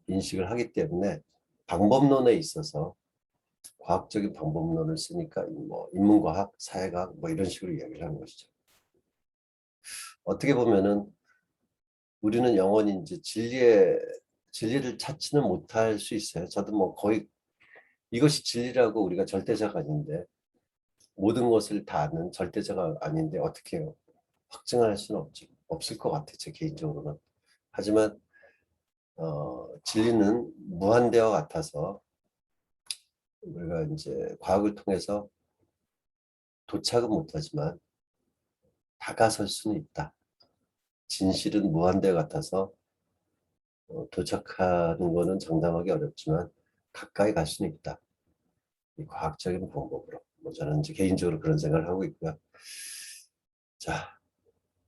인식을 하기 때문에 방법론에 있어서 과학적인 방법론을 쓰니까 뭐 인문과학, 사회과학 뭐 이런 식으로 이야기를 하는 것이죠. 어떻게 보면은 우리는 영원히 이제 진리를 찾지는 못할 수 있어요. 저도 뭐 거의 이것이 진리라고, 우리가 절대자가 아닌데, 모든 것을 다 아는 절대자가 아닌데 어떻게 확증할 수는 없을 것 같아요. 제 개인적으로는. 하지만 진리는 무한대와 같아서 우리가 이제 과학을 통해서 도착은 못하지만 다가설 수는 있다. 진실은 무한대 같아서 도착하는 거는 장담하기 어렵지만 가까이 갈 수는 있다. 이 과학적인 방법으로. 저는 이제 개인적으로 그런 생각을 하고 있고요. 자,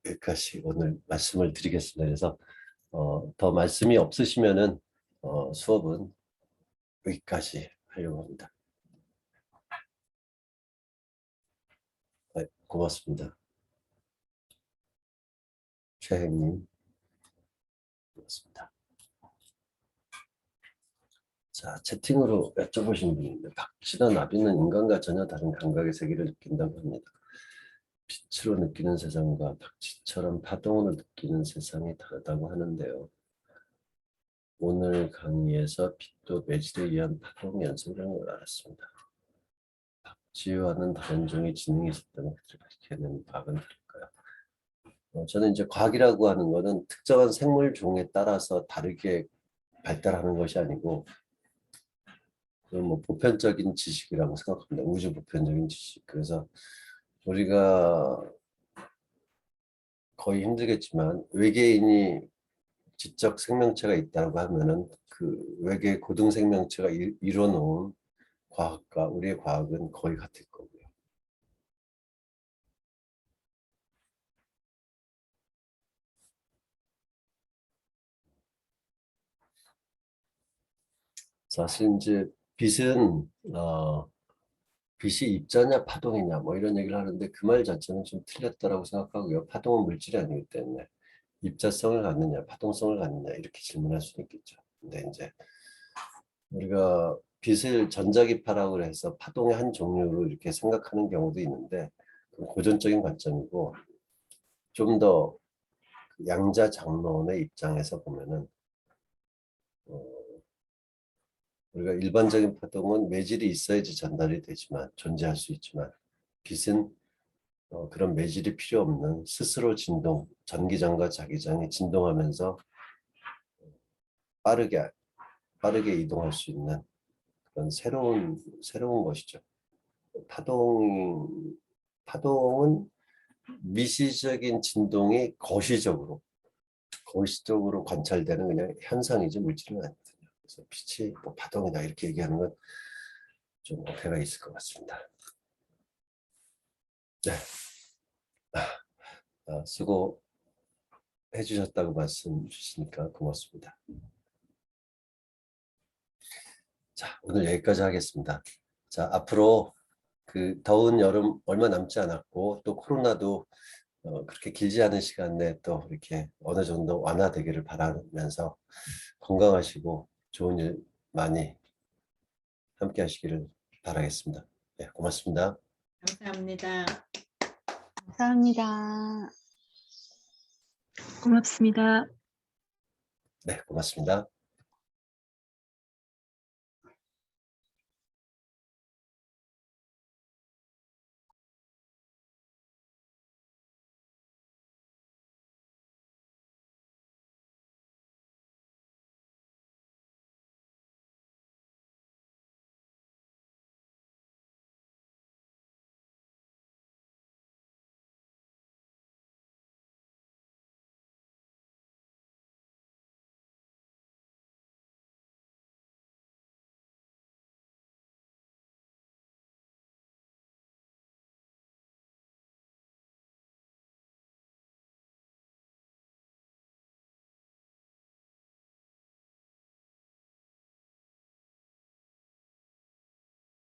여기까지 오늘 말씀을 드리겠습니다. 그래서 더 말씀이 없으시면은 수업은 여기까지 하려고 합니다. 네, 고맙습니다. 최혜님, 고맙습니다. 자, 채팅으로 여쭤보신 분인데, 박쥐나 나비는 인간과 전혀 다른 감각의 세계를 느낀다고 합니다. 빛으로 느끼는 세상과 박쥐처럼 파동으로 느끼는 세상이 다르다고 하는데요. 오늘 강의에서 빛도 매질에 의한 파동 연속이라는 걸 알았습니다. 박쥐와는 다른 종의 지능이 있었다면 그들을 밝혀내는 과학은 다를까요? 저는 이제 과학이라고 하는 거는 특정한 생물 종에 따라서 다르게 발달하는 것이 아니고, 뭐 보편적인 지식이라고 생각합니다. 우주 보편적인 지식. 그래서 우리가 거의 힘들겠지만 외계인이 지적 생명체가 있다고 하면은 그 외계 고등 생명체가 이뤄놓은 과학과 우리의 과학은 거의 같을 거고요. 사실 이제 빛은 빛이 입자냐 파동이냐 뭐 이런 얘기를 하는데 그 말 자체는 좀 틀렸다라고 생각하고요. 파동은 물질이 아니기 때문에 입자성을 갖느냐 파동성을 갖느냐 이렇게 질문할 수는 있겠죠. 근데 이제 우리가 빛을 전자기파라고 해서 파동의 한 종류로 이렇게 생각하는 경우도 있는데 고전적인 관점이고, 좀 더 양자 장론의 입장에서 보면은 우리가 일반적인 파동은 매질이 있어야지 전달이 되지만 존재할 수 있지만, 빛은 그런 매질이 필요 없는 스스로 진동, 전기장과 자기장이 진동하면서 빠르게 이동할 수 있는 그런 새로운 것이죠. 파동은 미시적인 진동이 거시적으로 관찰되는 그냥 현상이지 물질은 아니거든요. 그래서 빛이 뭐 파동이다 이렇게 얘기하는 건 좀 어폐가 있을 것 같습니다. 네, 수고해 주셨다고 말씀 주시니까 고맙습니다. 자, 오늘 여기까지 하겠습니다. 자, 앞으로 그 더운 여름 얼마 남지 않았고 또 코로나도 그렇게 길지 않은 시간 내에 또 이렇게 어느 정도 완화되기를 바라면서 건강하시고 좋은 일 많이 함께 하시기를 바라겠습니다. 네, 고맙습니다. 감사합니다. 감사합니다. 고맙습니다. 네, 고맙습니다.